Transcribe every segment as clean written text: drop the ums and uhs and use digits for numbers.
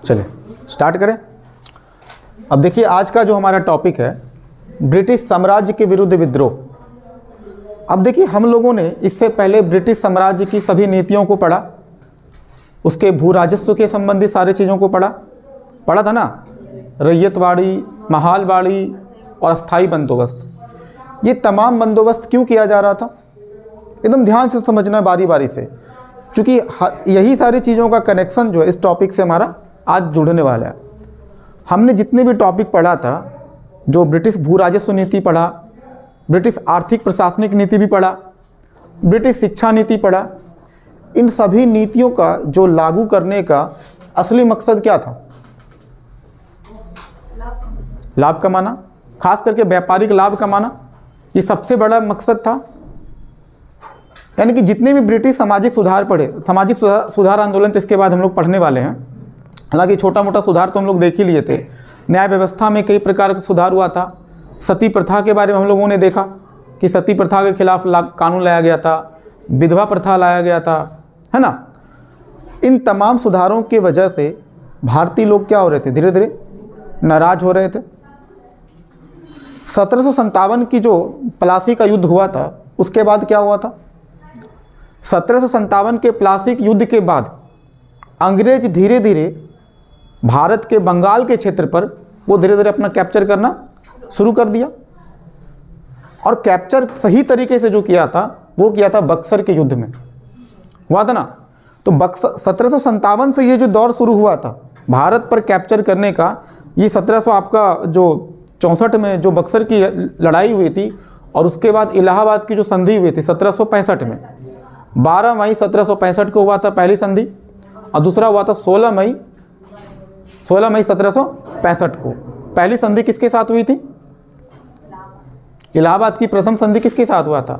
चलिए स्टार्ट करें। अब देखिए आज का जो हमारा टॉपिक है ब्रिटिश साम्राज्य के विरुद्ध विद्रोह। अब देखिए हम लोगों ने इससे पहले ब्रिटिश साम्राज्य की सभी नीतियों को पढ़ा, उसके भू राजस्व के संबंधित सारी चीज़ों को पढ़ा था ना, रैयतवाड़ी, महालवाड़ी और अस्थाई बंदोबस्त। ये तमाम बंदोबस्त क्यों किया जा रहा था, एकदम ध्यान से समझना बारी बारी से, क्योंकि यही सारी चीज़ों का कनेक्शन जो है इस टॉपिक से हमारा आज जुड़ने वाला है। हमने जितने भी टॉपिक पढ़ा था, जो ब्रिटिश भू राजस्व नीति पढ़ा, ब्रिटिश आर्थिक प्रशासनिक नीति भी पढ़ा, ब्रिटिश शिक्षा नीति पढ़ा, इन सभी नीतियों का जो लागू करने का असली मकसद क्या था? लाभ कमाना, खास करके व्यापारिक लाभ कमाना, ये सबसे बड़ा मकसद था। यानी कि जितने भी ब्रिटिश सामाजिक सुधार पढ़े, सामाजिक सुधार आंदोलन तो इसके बाद हम लोग पढ़ने वाले हैं, हालांकि छोटा मोटा सुधार तो हम लोग देख ही लिए थे। न्याय व्यवस्था में कई प्रकार का सुधार हुआ था। सती प्रथा के बारे में हम लोगों ने देखा कि सती प्रथा के खिलाफ कानून लाया गया था, विधवा प्रथा लाया गया था, है ना। इन तमाम सुधारों की वजह से भारतीय लोग क्या हो रहे थे, धीरे धीरे नाराज हो रहे थे। 1757 की जो प्लासी का युद्ध हुआ था, उसके बाद क्या हुआ था? 1757 के प्लासी युद्ध के बाद अंग्रेज धीरे धीरे भारत के बंगाल के क्षेत्र पर वो धीरे धीरे अपना कैप्चर करना शुरू कर दिया। और कैप्चर सही तरीके से जो किया था वो किया था बक्सर के युद्ध में हुआ था ना। तो 1757 से ये जो दौर शुरू हुआ था भारत पर कैप्चर करने का, ये 1700 आपका जो 64 में जो बक्सर की लड़ाई हुई थी, और उसके बाद इलाहाबाद की जो संधि हुई थी 1765 में, 12 मई 1765 को हुआ था पहली संधि, और दूसरा हुआ था 16 मई 1765 को। पहली संधि किसके साथ हुई थी? इलाहाबाद की प्रथम संधि किसके साथ हुआ था?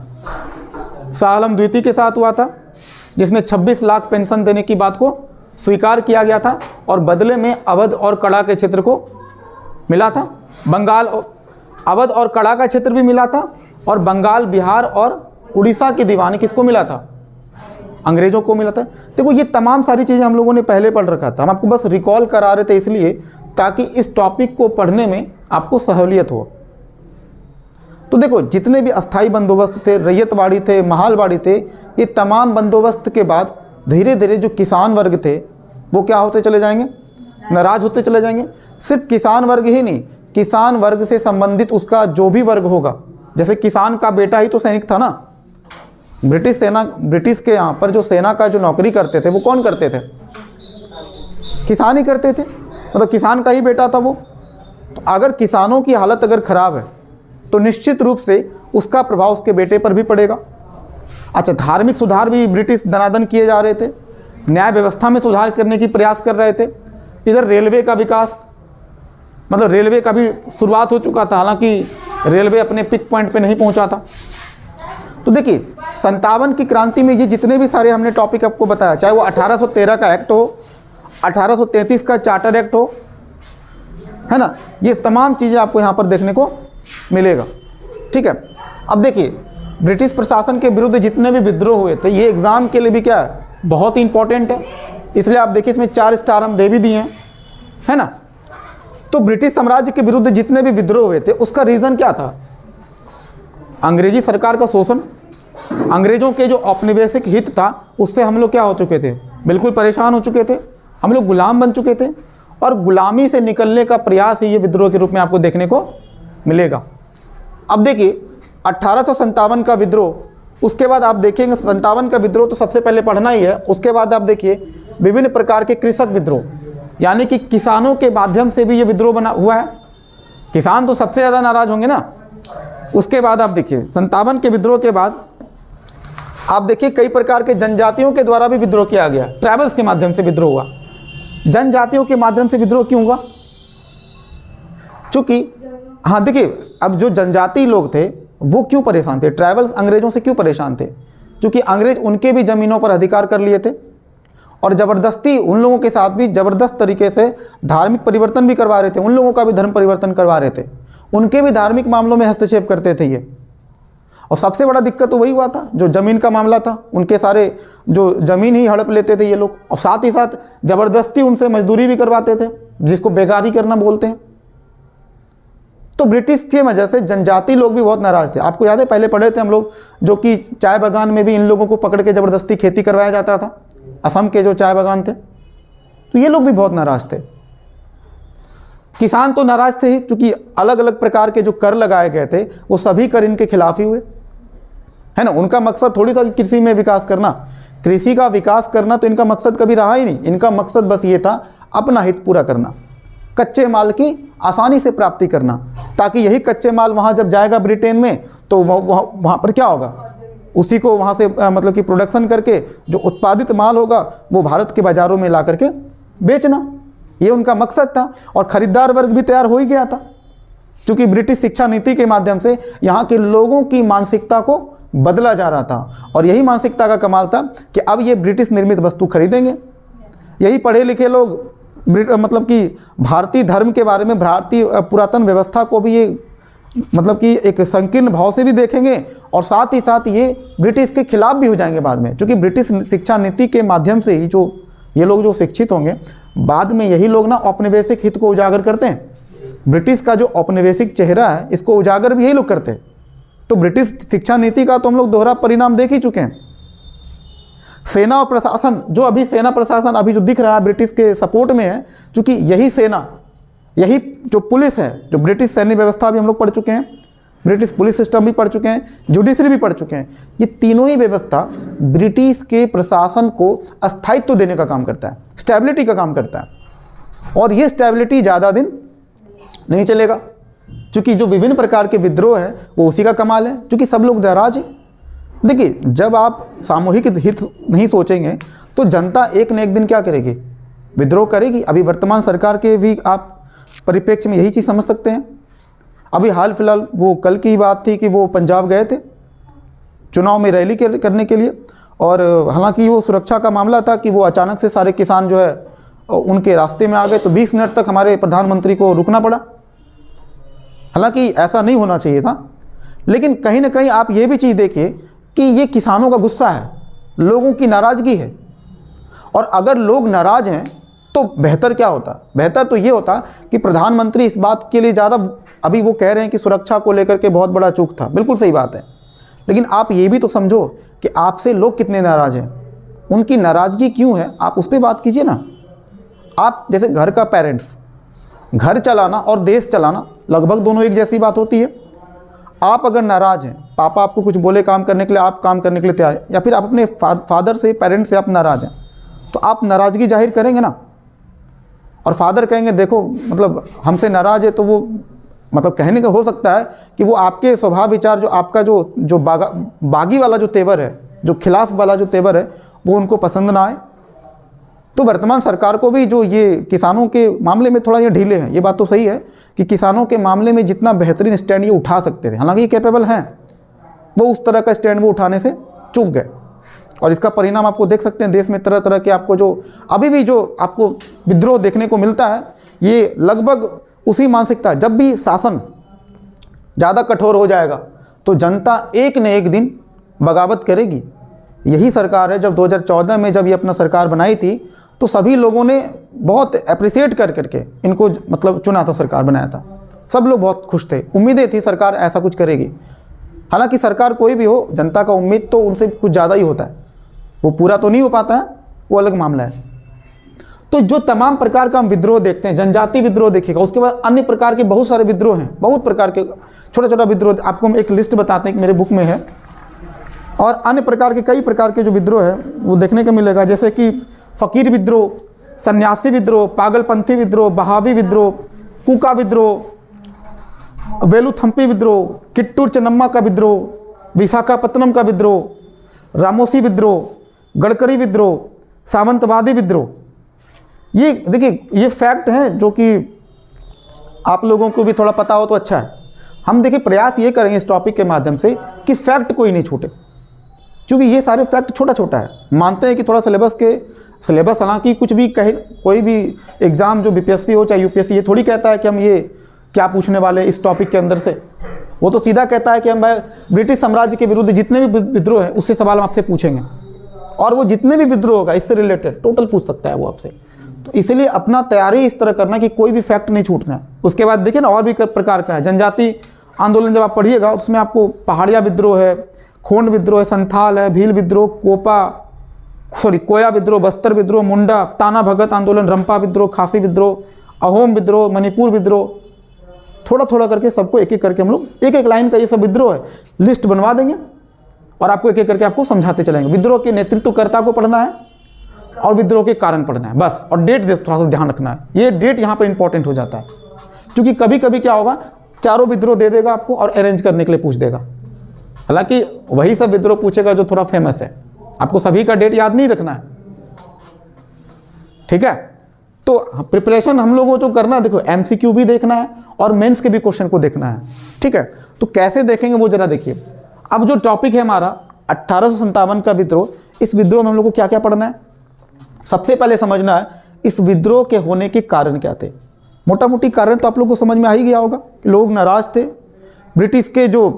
शाह आलम द्वितीय के साथ हुआ था, जिसमें 26 लाख पेंशन देने की बात को स्वीकार किया गया था, और बदले में अवध और कड़ा के क्षेत्र को मिला था। बंगाल, अवध और कड़ा का क्षेत्र भी मिला था, और बंगाल, बिहार और उड़ीसा की दीवानी किसको मिला था? अंग्रेजों को मिला था। देखो ये तमाम सारी चीज़ें हम लोगों ने पहले पढ़ रखा था, हम आपको बस रिकॉल करा रहे थे इसलिए ताकि इस टॉपिक को पढ़ने में आपको सहूलियत हो। तो देखो जितने भी अस्थाई बंदोबस्त थे, रैयतवाड़ी थे, महालवाड़ी थे, ये तमाम बंदोबस्त के बाद धीरे धीरे जो किसान वर्ग थे वो क्या होते चले जाएंगे? नाराज होते चले जाएंगे। सिर्फ किसान वर्ग ही नहीं, किसान वर्ग से संबंधित उसका जो भी वर्ग होगा, जैसे किसान का बेटा ही तो सैनिक था ना। ब्रिटिश के यहाँ पर जो सेना का जो नौकरी करते थे वो कौन करते थे? किसान ही करते थे, मतलब किसान का ही बेटा था वो। तो अगर किसानों की हालत अगर ख़राब है तो निश्चित रूप से उसका प्रभाव उसके बेटे पर भी पड़ेगा। अच्छा, धार्मिक सुधार भी ब्रिटिश दनादन किए जा रहे थे, न्याय व्यवस्था में सुधार करने की प्रयास कर रहे थे। इधर रेलवे का विकास, मतलब रेलवे का भी शुरुआत हो चुका था, हालांकि रेलवे अपने पिक पॉइंट पे नहीं पहुंचा था। तो देखिए 57 की क्रांति में ये जितने भी सारे हमने टॉपिक आपको बताया, चाहे वो 1813 का एक्ट हो, 1833 का चार्टर एक्ट हो, है ना, ये तमाम चीज़ें आपको यहाँ पर देखने को मिलेगा। ठीक है, अब देखिए ब्रिटिश प्रशासन के विरुद्ध जितने भी विद्रोह हुए थे, ये एग्जाम के लिए भी क्या है, बहुत ही इंपॉर्टेंट है, इसलिए आप देखिए इसमें 4 स्टार हम दे भी दिए हैं, है ना। तो ब्रिटिश साम्राज्य के विरुद्ध जितने भी विद्रोह हुए थे उसका रीज़न क्या था? अंग्रेजी सरकार का शोषण, अंग्रेजों के जो औपनिवेशिक हित था उससे हम लोग क्या हो चुके थे, बिल्कुल परेशान हो चुके थे, हम लोग गुलाम बन चुके थे, और गुलामी से निकलने का प्रयास ही ये विद्रोह के रूप में आपको देखने को मिलेगा। अब देखिए 1857 का विद्रोह, उसके बाद आप देखेंगे 57 का विद्रोह तो सबसे पहले पढ़ना ही है, उसके बाद आप देखिए विभिन्न प्रकार के कृषक विद्रोह, यानी कि किसानों के माध्यम से भी ये विद्रोह बना हुआ है। किसान तो सबसे ज़्यादा नाराज होंगे ना। उसके बाद आप देखिए 57 के विद्रोह के बाद आप देखिए कई प्रकार के जनजातियों के द्वारा भी विद्रोह किया गया, ट्राइबल्स के माध्यम से विद्रोह हुआ। जनजातियों के माध्यम से विद्रोह क्यों हुआ? चूंकि हाँ देखिए, अब जो जनजाति लोग थे वो क्यों परेशान थे? ट्राइबल्स अंग्रेजों से क्यों परेशान थे? क्योंकि अंग्रेज उनके भी ज़मीनों पर अधिकार कर लिए थे, और ज़बरदस्ती उन लोगों के साथ भी ज़बरदस्त तरीके से धार्मिक परिवर्तन भी करवा रहे थे, उन लोगों का भी धर्म परिवर्तन करवा रहे थे, उनके भी धार्मिक मामलों में हस्तक्षेप करते थे ये। और सबसे बड़ा दिक्कत तो वही हुआ था जो ज़मीन का मामला था, उनके सारे जो ज़मीन ही हड़प लेते थे ये लोग, और साथ ही साथ ज़बरदस्ती उनसे मजदूरी भी करवाते थे, जिसको बेगारी करना बोलते हैं। तो ब्रिटिश की वजह से जनजाति लोग भी बहुत नाराज़ थे। आपको याद है पहले पढ़े थे हम लोग, जो कि चाय बागान में भी इन लोगों को पकड़ के ज़बरदस्ती खेती करवाया जाता था, असम के जो चाय बागान थे। तो ये लोग भी बहुत नाराज़ थे। किसान तो नाराज़ थे ही, क्योंकि अलग अलग प्रकार के जो कर लगाए गए थे वो सभी कर इनके खिलाफ ही हुए, है ना। उनका मकसद थोड़ी था कि कृषि में विकास करना, कृषि का विकास करना तो इनका मकसद कभी रहा ही नहीं। इनका मकसद बस ये था अपना हित पूरा करना, कच्चे माल की आसानी से प्राप्ति करना, ताकि यही कच्चे माल वहाँ जब जाएगा ब्रिटेन में तो वहाँ पर क्या होगा, उसी को वहाँ से मतलब कि प्रोडक्शन करके जो उत्पादित माल होगा वो भारत के बाज़ारों में ला करके बेचना, ये उनका मकसद था। और ख़रीदार वर्ग भी तैयार हो ही गया था, क्योंकि ब्रिटिश शिक्षा नीति के माध्यम से यहाँ के लोगों की मानसिकता को बदला जा रहा था। और यही मानसिकता का कमाल था कि अब ये ब्रिटिश निर्मित वस्तु खरीदेंगे। यही पढ़े लिखे लोग मतलब कि भारतीय धर्म के बारे में, भारतीय पुरातन व्यवस्था को भी ये मतलब कि एक संकीर्ण भाव से भी देखेंगे, और साथ ही साथ ये ब्रिटिश के खिलाफ भी हो जाएंगे बाद में, क्योंकि ब्रिटिश शिक्षा नीति के माध्यम से ही जो ये लोग जो शिक्षित होंगे, बाद में यही लोग ना औपनिवेशिक हित को उजागर करते हैं। ब्रिटिश का जो औपनिवेशिक चेहरा है इसको उजागर भी यही लोग करते हैं। तो ब्रिटिश शिक्षा नीति का तो हम लोग दोहरा परिणाम देख ही चुके हैं। सेना और प्रशासन, जो अभी सेना प्रशासन अभी जो दिख रहा है ब्रिटिश के सपोर्ट में है, क्योंकि यही सेना, यही जो पुलिस है, जो ब्रिटिश सैन्य व्यवस्था भी हम लोग पढ़ चुके हैं, ब्रिटिश पुलिस सिस्टम भी पढ़ चुके हैं, जुडिशरी भी पढ़ चुके हैं। ये तीनों ही व्यवस्था ब्रिटिश के प्रशासन को अस्थायित्व देने का काम करता है, स्टेबिलिटी का काम करता है। और ये स्टेबिलिटी ज़्यादा दिन नहीं चलेगा, क्योंकि जो विभिन्न प्रकार के विद्रोह है वो उसी का कमाल है, क्योंकि सब लोग नाराज हैं। देखिए, जब आप सामूहिक हित नहीं सोचेंगे तो जनता एक न एक दिन क्या करेगी, विद्रोह करेगी। अभी वर्तमान सरकार के भी आप परिप्रेक्ष्य में यही चीज़ समझ सकते हैं। अभी हाल फिलहाल वो कल की बात थी कि वो पंजाब गए थे चुनाव में रैली करने के लिए, और हालांकि वो सुरक्षा का मामला था कि वो अचानक से सारे किसान जो है उनके रास्ते में आ गए, तो 20 मिनट तक हमारे प्रधानमंत्री को रुकना पड़ा। हालांकि ऐसा नहीं होना चाहिए था, लेकिन कहीं ना कहीं आप ये भी चीज़ देखिए कि ये किसानों का गुस्सा है, लोगों की नाराज़गी है। और अगर लोग नाराज़ हैं तो बेहतर क्या होता, बेहतर तो ये होता कि प्रधानमंत्री इस बात के लिए ज़्यादा, अभी वो कह रहे हैं कि सुरक्षा को लेकर के बहुत बड़ा चूक था, बिल्कुल सही बात है, लेकिन आप ये भी तो समझो कि आपसे लोग कितने नाराज़ हैं, उनकी नाराज़गी क्यों है, आप उस पर बात कीजिए ना। आप जैसे घर का पेरेंट्स, घर चलाना और देश चलाना लगभग दोनों एक जैसी बात होती है। आप अगर नाराज़ हैं, पापा आपको कुछ बोले काम करने के लिए, आप काम करने के लिए तैयार हैं, या फिर आप अपने फादर से, पेरेंट्स से आप नाराज़ हैं, तो आप नाराज़गी जाहिर करेंगे ना। और फादर कहेंगे देखो मतलब हमसे नाराज़ है, तो वो मतलब कहने का हो सकता है कि वो आपके स्वभाव विचार, जो आपका जो बागी वाला जो तेवर है, जो खिलाफ वाला जो तेवर है, वो उनको पसंद ना आए। तो वर्तमान सरकार को भी जो ये किसानों के मामले में थोड़ा ये ढीले हैं, ये बात तो सही है कि किसानों के मामले में जितना बेहतरीन स्टैंड ये उठा सकते थे, हालांकि ये कैपेबल हैं, वो उस तरह का स्टैंड वो उठाने से चूक गए। और इसका परिणाम आपको देख सकते हैं, देश में तरह तरह के आपको जो अभी भी जो आपको विद्रोह देखने को मिलता है, ये लगभग उसी मानसिकता। जब भी शासन ज़्यादा कठोर हो जाएगा तो जनता एक न एक दिन बगावत करेगी। यही सरकार है, जब 2014 में जब ये अपना सरकार बनाई थी तो सभी लोगों ने बहुत अप्रिसिएट कर करके इनको मतलब चुना था, सरकार बनाया था, सब लोग बहुत खुश थे, उम्मीदें थी सरकार ऐसा कुछ करेगी। हालांकि सरकार कोई भी हो, जनता का उम्मीद तो उनसे कुछ ज़्यादा ही होता है, वो पूरा तो नहीं हो पाता है, वो अलग मामला है। तो जो तमाम प्रकार का हम विद्रोह देखते हैं, जनजाति विद्रोह देखिएगा, उसके बाद अन्य प्रकार के बहुत सारे विद्रोह हैं, बहुत प्रकार के छोटा छोटा विद्रोह, आपको हम एक लिस्ट बताते हैं कि मेरे बुक में है। और अन्य प्रकार के कई प्रकार के जो विद्रोह है वो देखने को मिलेगा, जैसे कि फ़कीर विद्रोह, सन्यासी विद्रोह, पागलपंथी विद्रोह, बहावी विद्रोह, कुका विद्रोह, वेलुथम्पी विद्रोह, किट्टूर चेन्नम्मा का विद्रोह, विशाखापत्तनम का विद्रोह, रामोसी विद्रोह, गडकरी विद्रोह, सामंतवादी विद्रोह। ये देखिए, ये फैक्ट हैं जो कि आप लोगों को भी थोड़ा पता हो तो अच्छा है। हम देखिए प्रयास ये करेंगे इस टॉपिक के माध्यम से कि फैक्ट कोई नहीं छूटे, क्योंकि ये सारे फैक्ट छोटा छोटा है। मानते हैं कि थोड़ा सिलेबस हालांकि कुछ भी कहे, कोई भी एग्ज़ाम जो बीपीएससी हो चाहे यूपीएससी, ये थोड़ी कहता है कि हम ये क्या पूछने वाले इस टॉपिक के अंदर से, वो तो सीधा कहता है कि हम भाई ब्रिटिश साम्राज्य के विरुद्ध जितने भी विद्रोह है उससे सवाल हम आपसे पूछेंगे, और वो जितने भी विद्रोह होगा इससे रिलेटेड टोटल पूछ सकता है वो आपसे। तो इसलिए अपना तैयारी इस तरह करना कि कोई भी फैक्ट नहीं छूटना है। उसके बाद देखिए ना और भी प्रकार का है जनजाति आंदोलन, जब आप पढ़िएगा उसमें आपको पहाड़िया विद्रोह है, खोंड विद्रोह है, संथाल है, भील विद्रोह, कोया विद्रोह, बस्तर विद्रोह, मुंडा, ताना भगत आंदोलन, रंपा विद्रोह, खासी विद्रोह, अहोम विद्रोह, मणिपुर विद्रोह, थोड़ा थोड़ा करके सबको एक एक करके हम लोग एक एक लाइन का ये सब विद्रोह है लिस्ट बनवा देंगे और आपको एक एक करके आपको समझाते चलेंगे। विद्रोह के नेतृत्वकर्ता को पढ़ना है और विद्रोह के कारण पढ़ना है बस, और डेट थोड़ा सा ध्यान रखना है, ये डेट यहाँ पर इंपॉर्टेंट हो जाता है क्योंकि कभी कभी क्या होगा चारों विद्रोह दे देगा आपको और अरेंज करने के लिए पूछ देगा। हालांकि वही सब विद्रोह पूछेगा जो थोड़ा फेमस है, आपको सभी का डेट याद नहीं रखना है, ठीक है। तो प्रिपरेशन हम लोगों को जो करना है, देखो एमसीक्यू भी देखना है और मेंस के भी क्वेश्चन को देखना है, ठीक है। तो कैसे देखेंगे वो जरा देखिए। अब जो टॉपिक है हमारा 1857 का विद्रोह, इस विद्रोह में हम लोग को क्या क्या पढ़ना है। सबसे पहले समझना है इस विद्रोह के होने के कारण क्या थे। मोटा मोटी कारण तो आप लोग को समझ में आ ही गया होगा कि लोग नाराज थे, ब्रिटिश के जो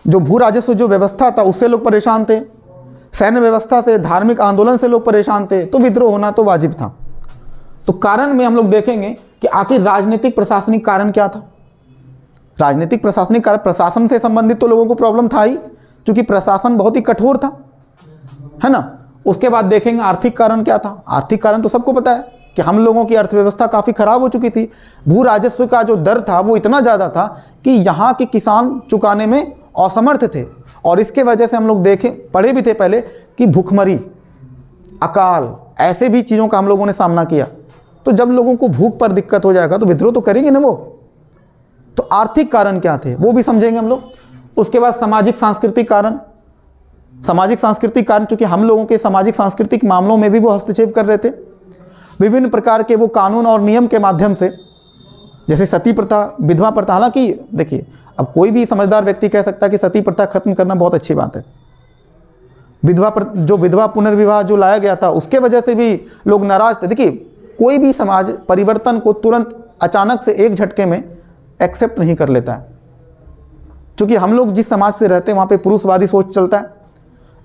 भू राजस्व जो व्यवस्था था उससे लोग परेशान थे, सैन्य व्यवस्था से, धार्मिक आंदोलन से लोग परेशान थे, तो विद्रोह होना तो वाजिब था। तो कारण में हम लोग देखेंगे कि आखिर राजनीतिक प्रशासनिक कारण क्या था। राजनीतिक प्रशासनिक कारण, प्रशासन से संबंधित तो लोगों को प्रॉब्लम था ही क्योंकि प्रशासन बहुत ही कठोर था, है ना। उसके बाद देखेंगे आर्थिक कारण क्या था। आर्थिक कारण तो सबको पता है कि हम लोगों की अर्थव्यवस्था काफ़ी खराब हो चुकी थी, भू राजस्व का जो दर था वो इतना ज़्यादा था कि यहाँ के किसान चुकाने में असमर्थ थे, और इसके वजह से हम लोग पढ़े भी थे पहले कि भूखमरी, अकाल, ऐसे भी चीज़ों का हम लोगों ने सामना किया। तो जब लोगों को भूख पर दिक्कत हो जाएगा तो विद्रोह तो करेंगे ना वो। तो आर्थिक कारण क्या थे वो भी समझेंगे हम लोग। उसके बाद सामाजिक सांस्कृतिक कारण, सामाजिक सांस्कृतिक कारण चूंकि हम लोगों के सामाजिक सांस्कृतिक मामलों में भी वो हस्तक्षेप कर रहे थे, विभिन्न प्रकार के वो कानून और नियम के माध्यम से, जैसे सती प्रथा, विधवा प्रथा। हालांकि देखिए अब कोई भी समझदार व्यक्ति कह सकता है कि सती प्रथा खत्म करना बहुत अच्छी बात है। विधवा पुनर्विवाह जो लाया गया था उसके वजह से भी लोग नाराज थे। देखिए कोई भी समाज परिवर्तन को तुरंत अचानक से एक झटके में एक्सेप्ट नहीं कर लेता है, क्योंकि हम लोग जिस समाज से रहते हैं वहाँ पे पुरुषवादी सोच चलता है।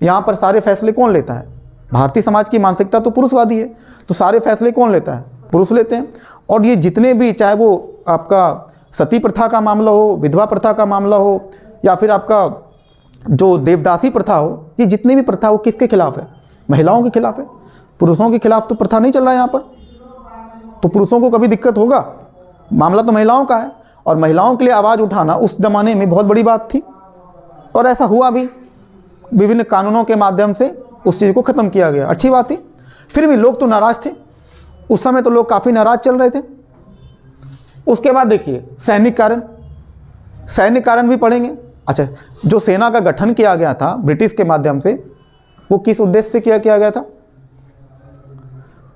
यहाँ पर सारे फैसले कौन लेता है? भारतीय समाज की मानसिकता तो पुरुषवादी है, तो सारे फैसले कौन लेता है? पुरुष लेते हैं। और ये जितने भी, चाहे वो आपका सती प्रथा का मामला हो, विधवा प्रथा का मामला हो, या फिर आपका जो देवदासी प्रथा हो, ये जितने भी प्रथा हो किसके खिलाफ है? महिलाओं के खिलाफ है। पुरुषों के खिलाफ तो प्रथा नहीं चल रहा है यहाँ पर, तो पुरुषों को कभी दिक्कत होगा? मामला तो महिलाओं का है, और महिलाओं के लिए आवाज़ उठाना उस ज़माने में बहुत बड़ी बात थी, और ऐसा हुआ भी। विभिन्न कानूनों के माध्यम से उस चीज़ को ख़त्म किया गया, अच्छी बात थी। फिर भी लोग तो नाराज़ थे उस समय, तो लोग काफ़ी नाराज़ चल रहे थे। उसके बाद देखिए सैनिक कारण, सैनिक कारण भी पढ़ेंगे। अच्छा, जो सेना का गठन किया गया था ब्रिटिश के माध्यम से, वो किस उद्देश्य से किया गया था?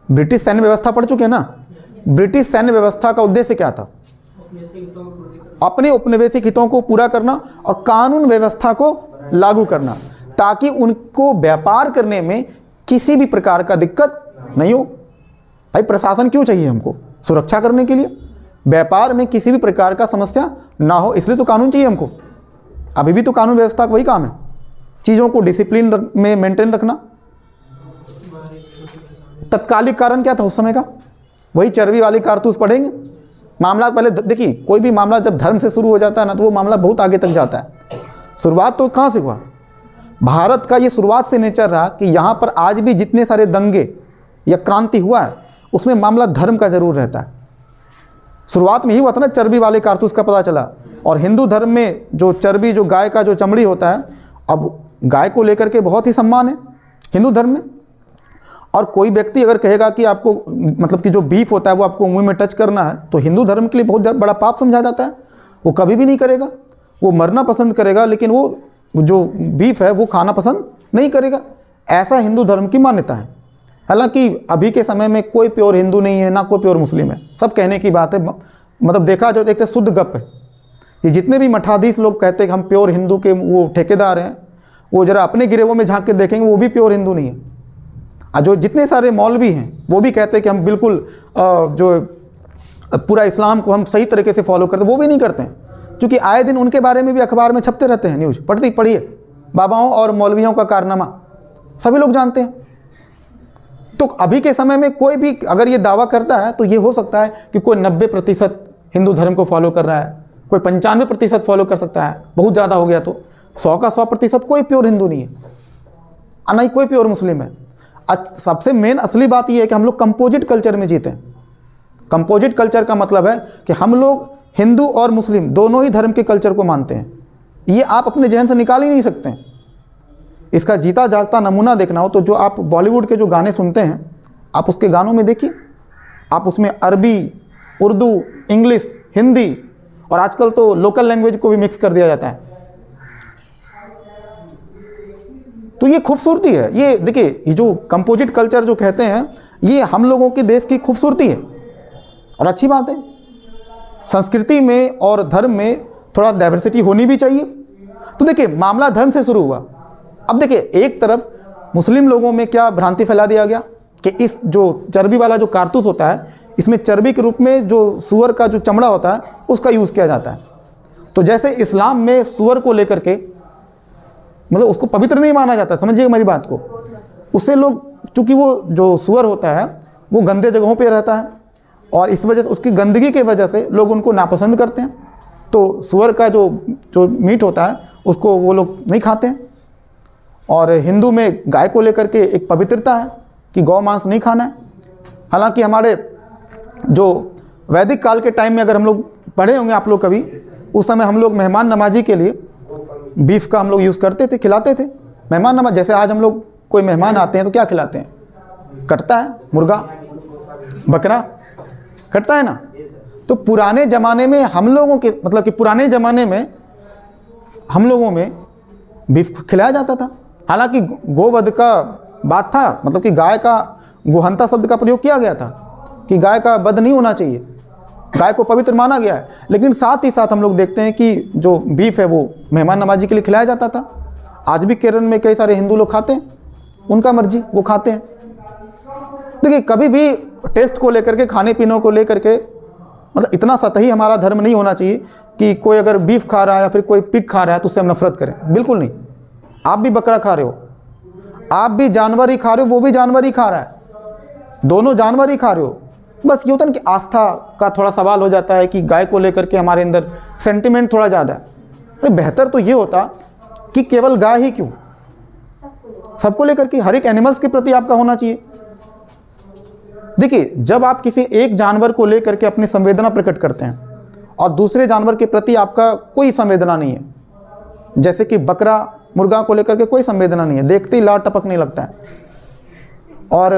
ब्रिटिश सैन्य व्यवस्था पढ़ चुके हैं ना। ब्रिटिश सैन्य व्यवस्था का उद्देश्य क्या था? अपने उपनिवेशिक हितों को पूरा करना और कानून व्यवस्था को लागू करना, ताकि उनको व्यापार करने में किसी भी प्रकार का दिक्कत नहीं हो। भाई प्रशासन क्यों चाहिए हमको? सुरक्षा करने के लिए, व्यापार में किसी भी प्रकार का समस्या ना हो, इसलिए तो कानून चाहिए हमको। अभी भी तो कानून व्यवस्था का वही काम है, चीज़ों को डिसिप्लिन में मेंटेन रखना। तत्कालिक कारण क्या था उस समय का? वही चर्बी वाली कारतूस पढ़ेंगे। मामला पहले देखिए, कोई भी मामला जब धर्म से शुरू हो जाता है ना, तो वो मामला बहुत आगे तक जाता है। शुरुआत तो कहाँ से हुआ? भारत का ये शुरुआत से नेचर रहा कि यहाँ पर आज भी जितने सारे दंगे या क्रांति हुआ है उसमें मामला धर्म का जरूर रहता है। शुरुआत में ही हुआ था ना, चर्बी वाले कारतूस का पता चला। और हिंदू धर्म में जो चर्बी, जो गाय का जो चमड़ी होता है, अब गाय को लेकर के बहुत ही सम्मान है हिंदू धर्म में। और कोई व्यक्ति अगर कहेगा कि आपको मतलब कि जो बीफ होता है वो आपको मुंह में टच करना है, तो हिंदू धर्म के लिए बहुत बड़ा पाप समझा जाता है। वो कभी भी नहीं करेगा, वो मरना पसंद करेगा, लेकिन वो जो बीफ है वो खाना पसंद नहीं करेगा। ऐसा हिंदू धर्म की मान्यता है। हालांकि अभी के समय में कोई प्योर हिंदू नहीं है, ना कोई प्योर मुस्लिम है, सब कहने की बात है। मतलब देखा जाए तो एक शुद्ध गप है। ये जितने भी मठाधीश लोग कहते हैं कि हम प्योर हिंदू के वो ठेकेदार हैं, वो जरा अपने गिरेवों में झांक के देखेंगे, वो भी प्योर हिंदू नहीं है। जो जितने सारे मौलवी हैं वो भी कहते हैं कि हम बिल्कुल जो पूरा इस्लाम को हम सही तरीके से फॉलो करते हैं, वो भी नहीं करते हैं। चूँकि आए दिन उनके बारे में भी अखबार में छपते रहते हैं न्यूज़, पढ़िए बाबाओं और मौलवियों का कारनामा सभी लोग जानते हैं। तो अभी के समय में कोई भी अगर ये दावा करता है तो ये हो सकता है कि कोई 90% हिंदू धर्म को फॉलो कर रहा है, कोई 95% फॉलो कर सकता है, बहुत ज़्यादा हो गया तो 100 का 100% कोई प्योर हिंदू नहीं है, ना ही कोई प्योर मुस्लिम है। सबसे मेन असली बात यह है कि हम लोग कंपोजिट कल्चर में जीते हैं। कंपोजिट कल्चर का मतलब है कि हम लोग हिंदू और मुस्लिम दोनों ही धर्म के कल्चर को मानते हैं। ये आप अपने जहन से निकाल ही नहीं सकते हैं। इसका जीता जागता नमूना देखना हो तो जो आप बॉलीवुड के जो गाने सुनते हैं, आप उसके गानों में देखिए, आप उसमें अरबी, उर्दू, इंग्लिश, हिंदी और आजकल तो लोकल लैंग्वेज को भी मिक्स कर दिया जाता है। तो ये खूबसूरती है। ये देखिए, ये जो कंपोजिट कल्चर जो कहते हैं, ये हम लोगों के देश की खूबसूरती है और अच्छी बात है। संस्कृति में और धर्म में थोड़ा डाइवर्सिटी होनी भी चाहिए। तो देखिए, मामला धर्म से शुरू हुआ। अब देखिए, एक तरफ मुस्लिम लोगों में क्या भ्रांति फैला दिया गया कि इस जो चर्बी वाला जो कारतूस होता है, इसमें चर्बी के रूप में जो सूअर का जो चमड़ा होता है उसका यूज़ किया जाता है। तो जैसे इस्लाम में सूअर को लेकर के मतलब उसको पवित्र नहीं माना जाता, समझिएगा मेरी बात को। उससे लोग, चूँकि वो जो सूअर होता है वो गंदे जगहों पे रहता है और इस वजह से, उसकी गंदगी के वजह से लोग उनको नापसंद करते हैं। तो सूअर का जो मीट होता है उसको वो लोग नहीं खाते हैं। और हिंदू में गाय को लेकर के एक पवित्रता है कि गौ मांस नहीं खाना है। हालांकि हमारे जो वैदिक काल के टाइम में अगर हम लोग पढ़े होंगे आप लोग कभी, उस समय हम लोग मेहमान नवाजी के लिए बीफ का हम लोग यूज़ करते थे, खिलाते थे। मेहमान नवाज, जैसे आज हम लोग कोई मेहमान आते हैं तो क्या खिलाते हैं? कटता है, मुर्गा, बकरा कटता है ना। तो पुराने ज़माने में हम लोगों के, मतलब कि पुराने ज़माने में हम लोगों में बीफ खिलाया जाता था। हालांकि गोवध का बात था, मतलब कि गाय का, गोहंता शब्द का प्रयोग किया गया था कि गाय का वध नहीं होना चाहिए, गाय को पवित्र माना गया है। लेकिन साथ ही साथ हम लोग देखते हैं कि जो बीफ है वो मेहमान नवाजी के लिए खिलाया जाता था। आज भी केरल में कई सारे हिंदू लोग खाते हैं, उनका मर्जी, वो खाते हैं। देखिए, कभी भी टेस्ट को लेकर के, खाने पीने को लेकर के, मतलब इतना सतही हमारा धर्म नहीं होना चाहिए कि कोई अगर बीफ खा रहा है या फिर कोई पिग खा रहा है तो उससे हम नफरत करें। बिल्कुल नहीं। आप भी बकरा खा रहे हो, आप भी जानवर ही खा रहे हो, वो भी जानवर ही खा रहा है, दोनों जानवर ही खा रहे हो। बस ये होता है कि आस्था का थोड़ा सवाल हो जाता है कि गाय को लेकर के हमारे अंदर सेंटिमेंट थोड़ा ज़्यादा है। तो बेहतर तो ये होता कि केवल गाय ही क्यों, सबको लेकर के, हर एक एनिमल्स के प्रति आपका होना चाहिए। देखिए, जब आप किसी एक जानवर को लेकर के अपनी संवेदना प्रकट करते हैं और दूसरे जानवर के प्रति आपका कोई संवेदना नहीं है, जैसे कि बकरा, मुर्गा को लेकर के कोई संवेदना नहीं है, देखते ही लार टपकने लगता है। और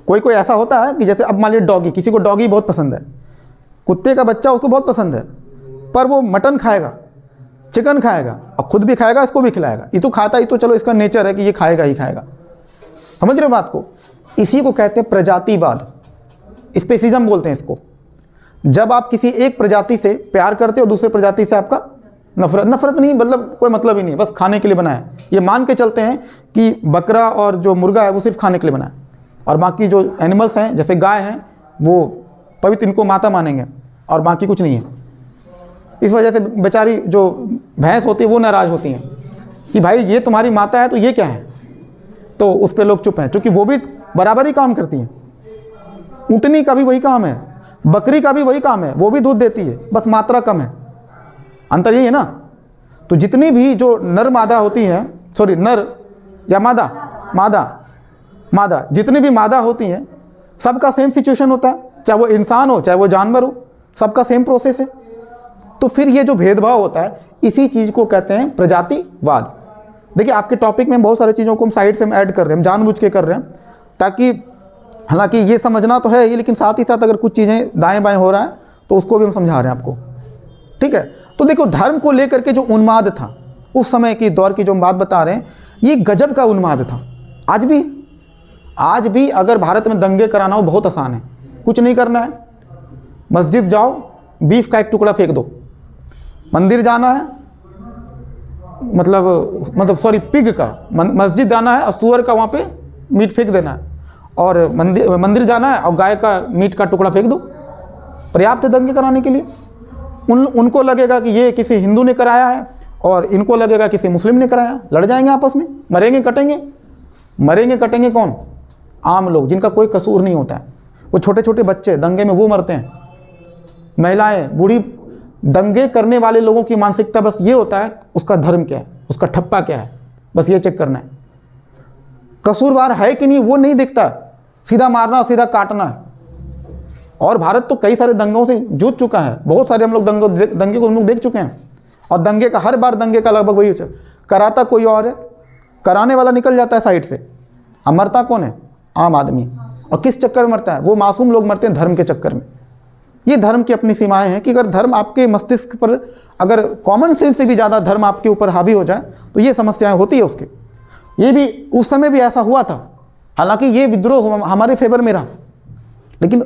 कोई कोई ऐसा होता है कि जैसे अब मान लीजिए डॉगी, किसी को डॉगी बहुत पसंद है, कुत्ते का बच्चा उसको बहुत पसंद है, पर वो मटन खाएगा, चिकन खाएगा और खुद भी खाएगा, इसको भी खिलाएगा। ये तो खाता ही, तो चलो इसका नेचर है कि ये खाएगा ही खाएगा। समझ रहे हो बात को? इसी को कहते हैं प्रजातिवाद, स्पेसिज्म बोलते हैं इसको। जब आप किसी एक प्रजाति से प्यार करते हो, दूसरे प्रजाति से आपका नफरत नहीं, मतलब कोई मतलब ही नहीं, बस खाने के लिए बना है। ये मान के चलते हैं कि बकरा और जो मुर्गा है वो सिर्फ खाने के लिए बना है और बाकी जो एनिमल्स हैं जैसे गाय हैं वो पवित्र, इनको माता मानेंगे और बाकी कुछ नहीं है। इस वजह से बेचारी जो भैंस होती है वो नाराज़ होती हैं कि भाई ये तुम्हारी माता है तो ये क्या है, तो उस पर लोग चुप हैं, क्योंकि वो भी बराबर ही काम करती हैं। ऊँटनी का भी वही काम है, बकरी का भी वही काम है, वो भी दूध देती है, बस मात्रा कम है। अंतर यही है ना। तो जितनी भी जो नर मादा होती हैं, सॉरी नर या मादा, जितनी भी मादा होती हैं सबका सेम सिचुएशन होता है, चाहे वो इंसान हो चाहे वो जानवर हो, सबका सेम प्रोसेस है। तो फिर ये जो भेदभाव होता है, इसी चीज़ को कहते हैं प्रजातिवाद। देखिए, आपके टॉपिक में बहुत सारी चीज़ों को हम साइड से हम ऐड कर रहे हैं, हम जानबूझ के कर रहे हैं, ताकि हालांकि ये समझना तो है ही, लेकिन साथ ही साथ अगर कुछ चीज़ें दाएं बाएं हो रहा है तो उसको भी हम समझा रहे हैं आपको। ठीक है। तो देखो, धर्म को लेकर के जो उन्माद था उस समय की दौर की जो हम बात बता रहे हैं, ये गजब का उन्माद था। आज भी अगर भारत में दंगे कराना हो बहुत आसान है, कुछ नहीं करना है, मस्जिद जाओ, बीफ का एक टुकड़ा फेंक दो, मंदिर जाना है, मतलब सॉरी पिग का, मस्जिद जाना है और सूअर का वहाँ पे मीट फेंक देना है, और मंदिर जाना है और गाय का मीट का टुकड़ा फेंक दो, पर्याप्त है दंगे कराने के लिए। उनको लगेगा कि ये किसी हिंदू ने कराया है और इनको लगेगा किसी मुस्लिम ने कराया, लड़ जाएंगे आपस में, मरेंगे कटेंगे। मरेंगे कटेंगे कौन? आम लोग जिनका कोई कसूर नहीं होता है। वो छोटे छोटे बच्चे दंगे में वो मरते हैं, महिलाएं, बूढ़ी। दंगे करने वाले लोगों की मानसिकता बस ये होता है उसका धर्म क्या है, उसका ठप्पा क्या है, बस ये चेक करना है। कसूरवार है कि नहीं वो नहीं दिखता, सीधा मारना सीधा काटना है। और भारत तो कई सारे दंगों से जूझ चुका है, बहुत सारे हम लोग दंगे को हम लोग देख चुके हैं। और दंगे का हर बार दंगे का लगभग वही कराता कोई और है, कराने वाला निकल जाता है साइड से। अब मरता कौन है? आम आदमी। और किस चक्कर में मरता है? वो मासूम लोग मरते हैं धर्म के चक्कर में। ये धर्म की अपनी सीमाएं हैं कि अगर धर्म आपके मस्तिष्क पर, अगर कॉमन सेंस से भी ज़्यादा धर्म आपके ऊपर हावी हो जाए तो ये समस्याएं होती है उसके। ये भी उस समय भी ऐसा हुआ था, हालांकि ये विद्रोह हमारे फेवर में रहा, लेकिन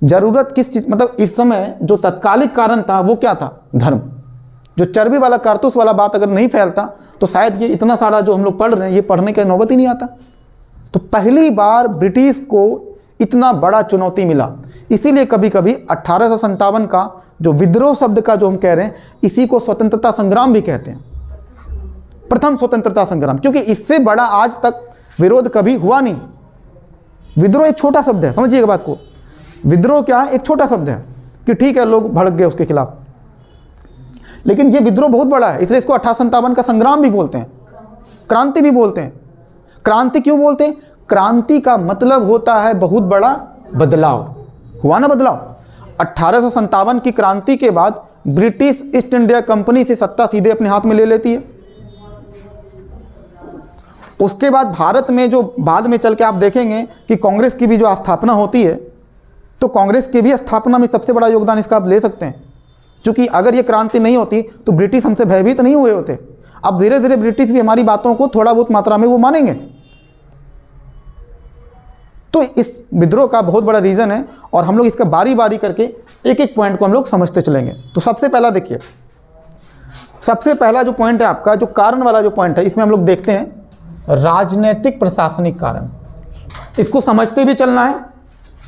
ज़रूरत किस चीज़, मतलब इस समय जो तत्कालिक कारण था वो क्या था? धर्म। जो चर्बी वाला कारतूस वाला बात अगर नहीं फैलता तो शायद ये इतना सारा जो हम लोग पढ़ रहे हैं ये पढ़ने की नौबत ही नहीं आता। तो पहली बार ब्रिटिश को इतना बड़ा चुनौती मिला। इसीलिए कभी कभी 1857 का जो विद्रोह शब्द का जो हम कह रहे हैं, इसी को स्वतंत्रता संग्राम भी कहते हैं, प्रथम स्वतंत्रता संग्राम, क्योंकि इससे बड़ा आज तक विरोध कभी हुआ नहीं। विद्रोह एक छोटा शब्द है, समझिएगा बात को। विद्रोह क्या है? एक छोटा शब्द है कि ठीक है लोग भड़क गए उसके खिलाफ, लेकिन ये विद्रोह बहुत बड़ा है, इसलिए इसको 1857 का संग्राम भी बोलते हैं, क्रांति भी बोलते हैं। क्रांति क्यों बोलते हैं? क्रांति का मतलब होता है बहुत बड़ा बदलाव। हुआ ना बदलाव? 1857 की क्रांति के बाद ब्रिटिश ईस्ट इंडिया कंपनी से सत्ता सीधे अपने हाथ में ले लेती है। उसके बाद भारत में जो बाद में चल के आप देखेंगे कि कांग्रेस की भी जो स्थापना होती है, तो कांग्रेस की भी स्थापना में सबसे बड़ा योगदान इसका आप ले सकते हैं, क्योंकि अगर ये क्रांति नहीं होती तो ब्रिटिश हमसे भयभीत नहीं हुए होते। अब धीरे धीरे ब्रिटिश भी हमारी बातों को थोड़ा बहुत मात्रा में वो मानेंगे। तो इस विद्रोह का बहुत बड़ा रीज़न है, और हम लोग इसका बारी बारी करके एक एक पॉइंट को हम लोग समझते चलेंगे। तो सबसे पहला देखिए, सबसे पहला जो पॉइंट है आपका, जो कारण वाला जो पॉइंट है, इसमें हम लोग देखते हैं राजनीतिक प्रशासनिक कारण। इसको समझते भी चलना है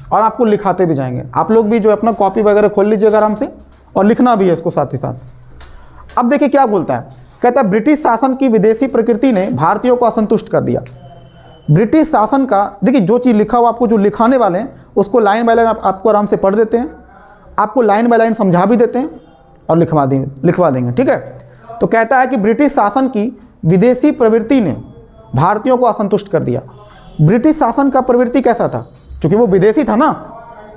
और आपको लिखाते भी जाएंगे। आप लोग भी जो अपना कॉपी वगैरह खोल लीजिएगा आराम से, और लिखना भी है इसको साथ ही साथ। अब देखिए क्या बोलता है, कहता है ब्रिटिश शासन की विदेशी प्रकृति ने भारतीयों को असंतुष्ट कर दिया। ब्रिटिश शासन का, देखिए जो चीज़ लिखा हुआ आपको जो लिखाने वाले हैं उसको लाइन बाय लाइन आपको आराम से पढ़ देते हैं, आपको लाइन बाय लाइन समझा भी देते हैं और लिखवा देंगे, ठीक है। तो कहता है कि ब्रिटिश शासन की विदेशी प्रवृत्ति ने भारतीयों को असंतुष्ट कर दिया। ब्रिटिश शासन का प्रवृत्ति कैसा था? क्योंकि वो विदेशी था ना,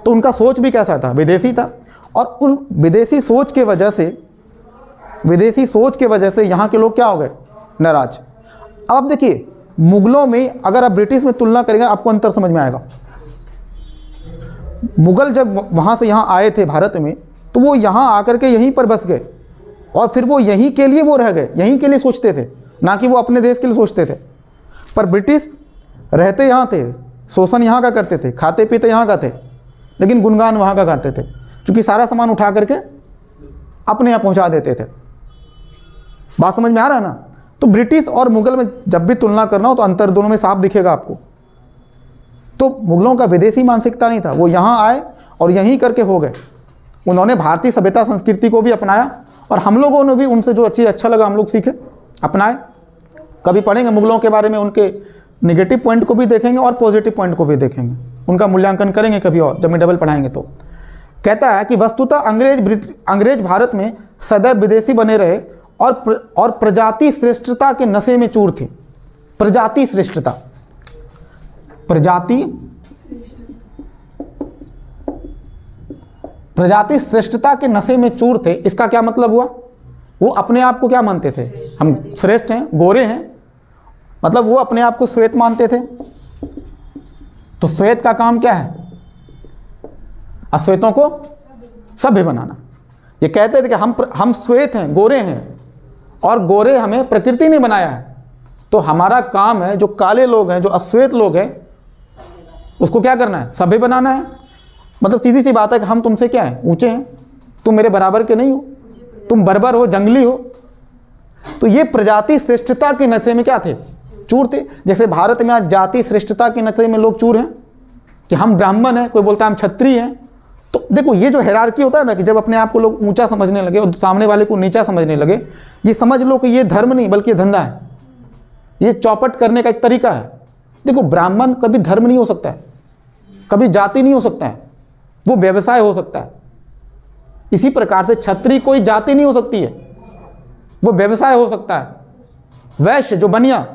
तो उनका सोच भी कैसा था? विदेशी था। और उन विदेशी सोच के वजह से यहाँ के लोग क्या हो गए? नाराज। अब आप देखिए, मुगलों में अगर आप ब्रिटिश में तुलना करेंगे आपको अंतर समझ में आएगा। मुगल जब वहाँ से यहाँ आए थे भारत में, तो वो यहाँ आकर के यहीं पर बस गए, और फिर वो यहीं के लिए वो रह गए, यहीं के लिए सोचते थे, ना कि वो अपने देश के लिए सोचते थे। पर ब्रिटिश रहते यहाँ थे, शोषण यहाँ का करते थे, खाते पीते यहाँ का थे, लेकिन गुणगान वहाँ का गाते थे, क्योंकि सारा सामान उठा करके अपने यहाँ पहुँचा देते थे। बात समझ में आ रहा है ना? तो ब्रिटिश और मुगल में जब भी तुलना करना हो तो अंतर दोनों में साफ दिखेगा आपको। तो मुगलों का विदेशी मानसिकता नहीं था, वो यहाँ आए और यहीं करके हो गए। उन्होंने भारतीय सभ्यता संस्कृति को भी अपनाया, और हम लोगों ने भी उनसे जो चीज़ अच्छा लगा हम लोग सीखे, अपनाए। कभी पढ़ेंगे मुगलों के बारे में, उनके निगेटिव पॉइंट को भी देखेंगे और पॉजिटिव पॉइंट को भी देखेंगे, उनका मूल्यांकन करेंगे कभी और जब मैं डबल पढ़ाएंगे। तो कहता है कि वस्तुतः अंग्रेज भारत में सदैव विदेशी बने रहे और प्रजाति श्रेष्ठता के नशे में चूर थे। प्रजाति श्रेष्ठता, प्रजाति श्रेष्ठता के नशे में चूर थे। इसका क्या मतलब हुआ? वो अपने आप को क्या मानते थे? हम श्रेष्ठ हैं, गोरे हैं, मतलब वो अपने आप को श्वेत मानते थे। तो श्वेत का काम क्या है? अश्वेतों को सभ्य बनाना। ये कहते थे कि हम श्वेत हैं, गोरे हैं, और गोरे हमें प्रकृति ने बनाया है, तो हमारा काम है जो काले लोग हैं, जो अश्वेत लोग हैं, उसको क्या करना है? सभ्य बनाना है। मतलब सीधी सी बात है कि हम तुमसे क्या है? ऊंचे हैं, तुम मेरे बराबर के नहीं हो, तुम बर्बर हो, जंगली हो। तो ये प्रजाति श्रेष्ठता के नशे में क्या थे? चूर थे। जैसे भारत में आज जाति श्रेष्ठता के नशे में लोग चूर हैं कि हम ब्राह्मण हैं, कोई बोलता है हम क्षत्रिय हैं, तो देखो ये जो हायरार्की होता है ना कि जब अपने आप को लोग ऊंचा समझने लगे और सामने वाले को नीचा समझने लगे, ये समझ लो कि ये धर्म नहीं बल्कि धंधा है, ये चौपट करने का एक तरीका है। देखो ब्राह्मण कभी धर्म नहीं हो सकता है, कभी जाति नहीं हो सकता है, वो व्यवसाय हो सकता है। इसी प्रकार से क्षत्रिय कोई जाति नहीं हो सकती है, वो व्यवसाय हो सकता है। वैश्य जो बनिया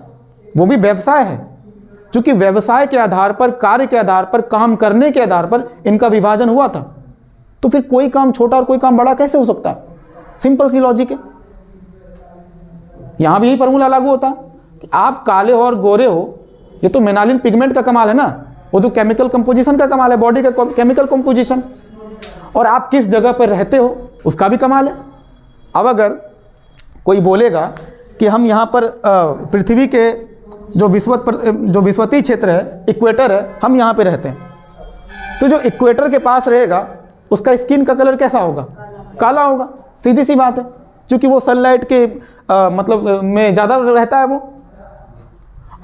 वो भी व्यवसाय है, क्योंकि व्यवसाय के आधार पर, कार्य के आधार पर, काम करने के आधार पर इनका विभाजन हुआ था। तो फिर कोई काम छोटा और कोई काम बड़ा कैसे हो सकता है? सिंपल सी लॉजिक है। यहां भी यही फॉर्मूला लागू होता है कि आप काले हो और गोरे हो, ये तो मेनालिन पिगमेंट का कमाल है ना, वो तो केमिकल कंपोजिशन का कमाल है, बॉडी का केमिकल कंपोजिशन। और आप किस जगह पर रहते हो उसका भी कमाल है। अब अगर कोई बोलेगा कि हम यहाँ पर पृथ्वी के जो विषुवतीय क्षेत्र है, इक्वेटर है, हम यहाँ पे रहते हैं, तो जो इक्वेटर के पास रहेगा उसका स्किन का कलर कैसा होगा? काला होगा। सीधी सी बात है, क्योंकि वो सनलाइट के में ज़्यादा रहता है। वो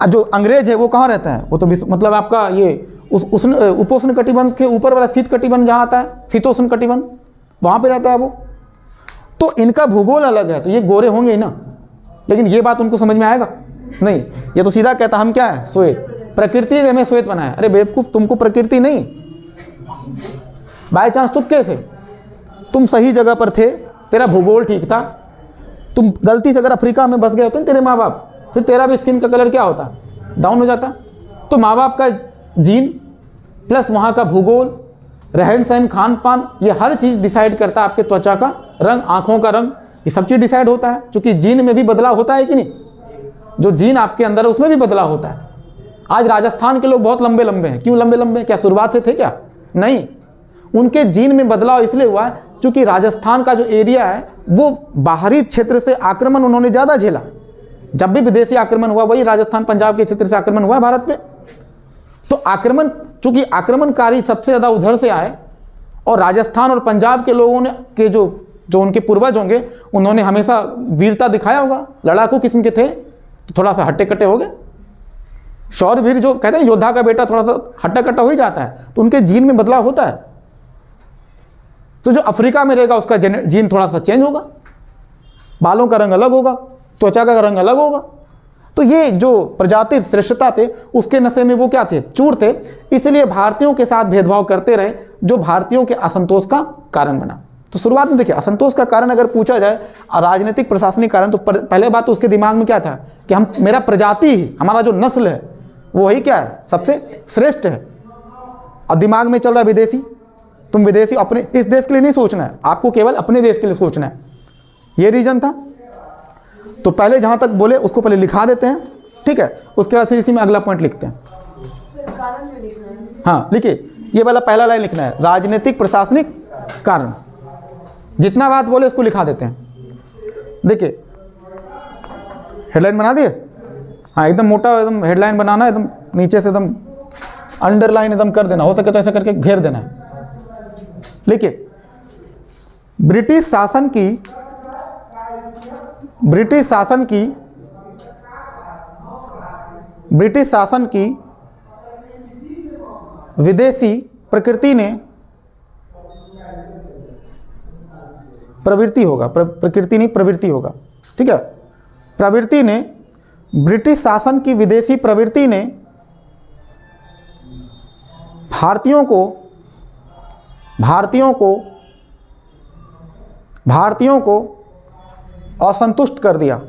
जो अंग्रेज है वो कहाँ रहता है? वो तो मतलब आपका ये उपोष्ण कटिबंध के ऊपर वाला शीत कटिबंध जहाँ आता है, शीतोष्ण कटिबंध, वहाँ पे रहता है वो। तो इनका भूगोल अलग है, तो ये गोरे होंगे ही ना। लेकिन ये बात उनको समझ में आएगा नहीं। ये तो सीधा कहता हम क्या है? श्वेत। प्रकृति ने हमें श्वेत बनाया। अरे बेवकूफ, तुमको प्रकृति नहीं, बाय चांस तुम कैसे, तुम सही जगह पर थे, तेरा भूगोल ठीक था, तुम गलती से अगर अफ्रीका में बस गए होते तेरे माँ बाप, फिर तेरा भी स्किन का कलर क्या होता? डाउन हो जाता। तो माँ बाप का जीन प्लस वहाँ का भूगोल, रहन सहन, खान पान, ये हर चीज़ डिसाइड करता है आपके त्वचा का रंग, आँखों का रंग, ये सब चीज़ डिसाइड होता है। क्योंकि जीन में भी बदलाव होता है कि नहीं? जो जीन आपके अंदर है उसमें भी बदलाव होता है। आज राजस्थान के लोग बहुत लंबे लंबे हैं। क्यों लंबे लंबे? क्या शुरुआत से थे क्या? नहीं, उनके जीन में बदलाव इसलिए हुआ है क्योंकि राजस्थान का जो एरिया है वो बाहरी क्षेत्र से आक्रमण उन्होंने ज़्यादा झेला। जब भी विदेशी आक्रमण हुआ वही राजस्थान पंजाब के क्षेत्र से आक्रमण हुआ भारत पे। तो आक्रमण, चूंकि आक्रमणकारी सबसे ज़्यादा उधर से आए, और राजस्थान और पंजाब के लोगों ने के जो उनके पूर्वज होंगे उन्होंने हमेशा वीरता दिखाया होगा, लड़ाकू किस्म के थे, तो थोड़ा सा हट्टे कट्टे हो गए। शौरवीर जो कहते हैं योद्धा का बेटा थोड़ा सा हट्टा कट्टा हो ही जाता है, तो उनके जीन में बदलाव होता है। तो जो अफ्रीका में रहेगा उसका जीन थोड़ा सा चेंज होगा, बालों का रंग अलग होगा, त्वचा का रंग अलग होगा। तो ये जो प्रजाति श्रेष्ठता थे उसके नशे में वो क्या थे? चूर थे। इसलिए भारतीयों के साथ भेदभाव करते रहे, जो भारतीयों के असंतोष का कारण बना। तो शुरुआत में देखिए, असंतोष का कारण अगर पूछा जाए राजनीतिक प्रशासनिक कारण, तो पहले बात तो उसके दिमाग में क्या था कि हम, मेरा प्रजाति ही, हमारा जो नस्ल है वो वही क्या है? सबसे श्रेष्ठ है। और दिमाग में चल रहा है विदेशी, तुम विदेशी, अपने इस देश के लिए नहीं सोचना है, आपको केवल अपने देश के लिए सोचना है। ये रीजन था। तो पहले जहां तक बोले उसको पहले लिखा देते हैं, ठीक है, उसके बाद फिर इसी में अगला पॉइंट लिखते हैं। हाँ लिखिए, ये वाला पहला लाइन लिखना है, राजनीतिक प्रशासनिक कारण। जितना बात बोले इसको लिखा देते हैं। देखिए हेडलाइन बना दिए, हाँ एकदम मोटा एकदम हेडलाइन बनाना, एकदम नीचे से एकदम अंडरलाइन एकदम कर देना, हो सके तो ऐसा करके घेर देना है। देखिए, ब्रिटिश शासन की विदेशी प्रकृति ने प्रवृत्ति होगा, प्रकृति नहीं प्रवृत्ति होगा, ठीक है। प्रवृत्ति ने, ब्रिटिश शासन की विदेशी प्रवृत्ति ने भारतीयों को असंतुष्ट कर दिया।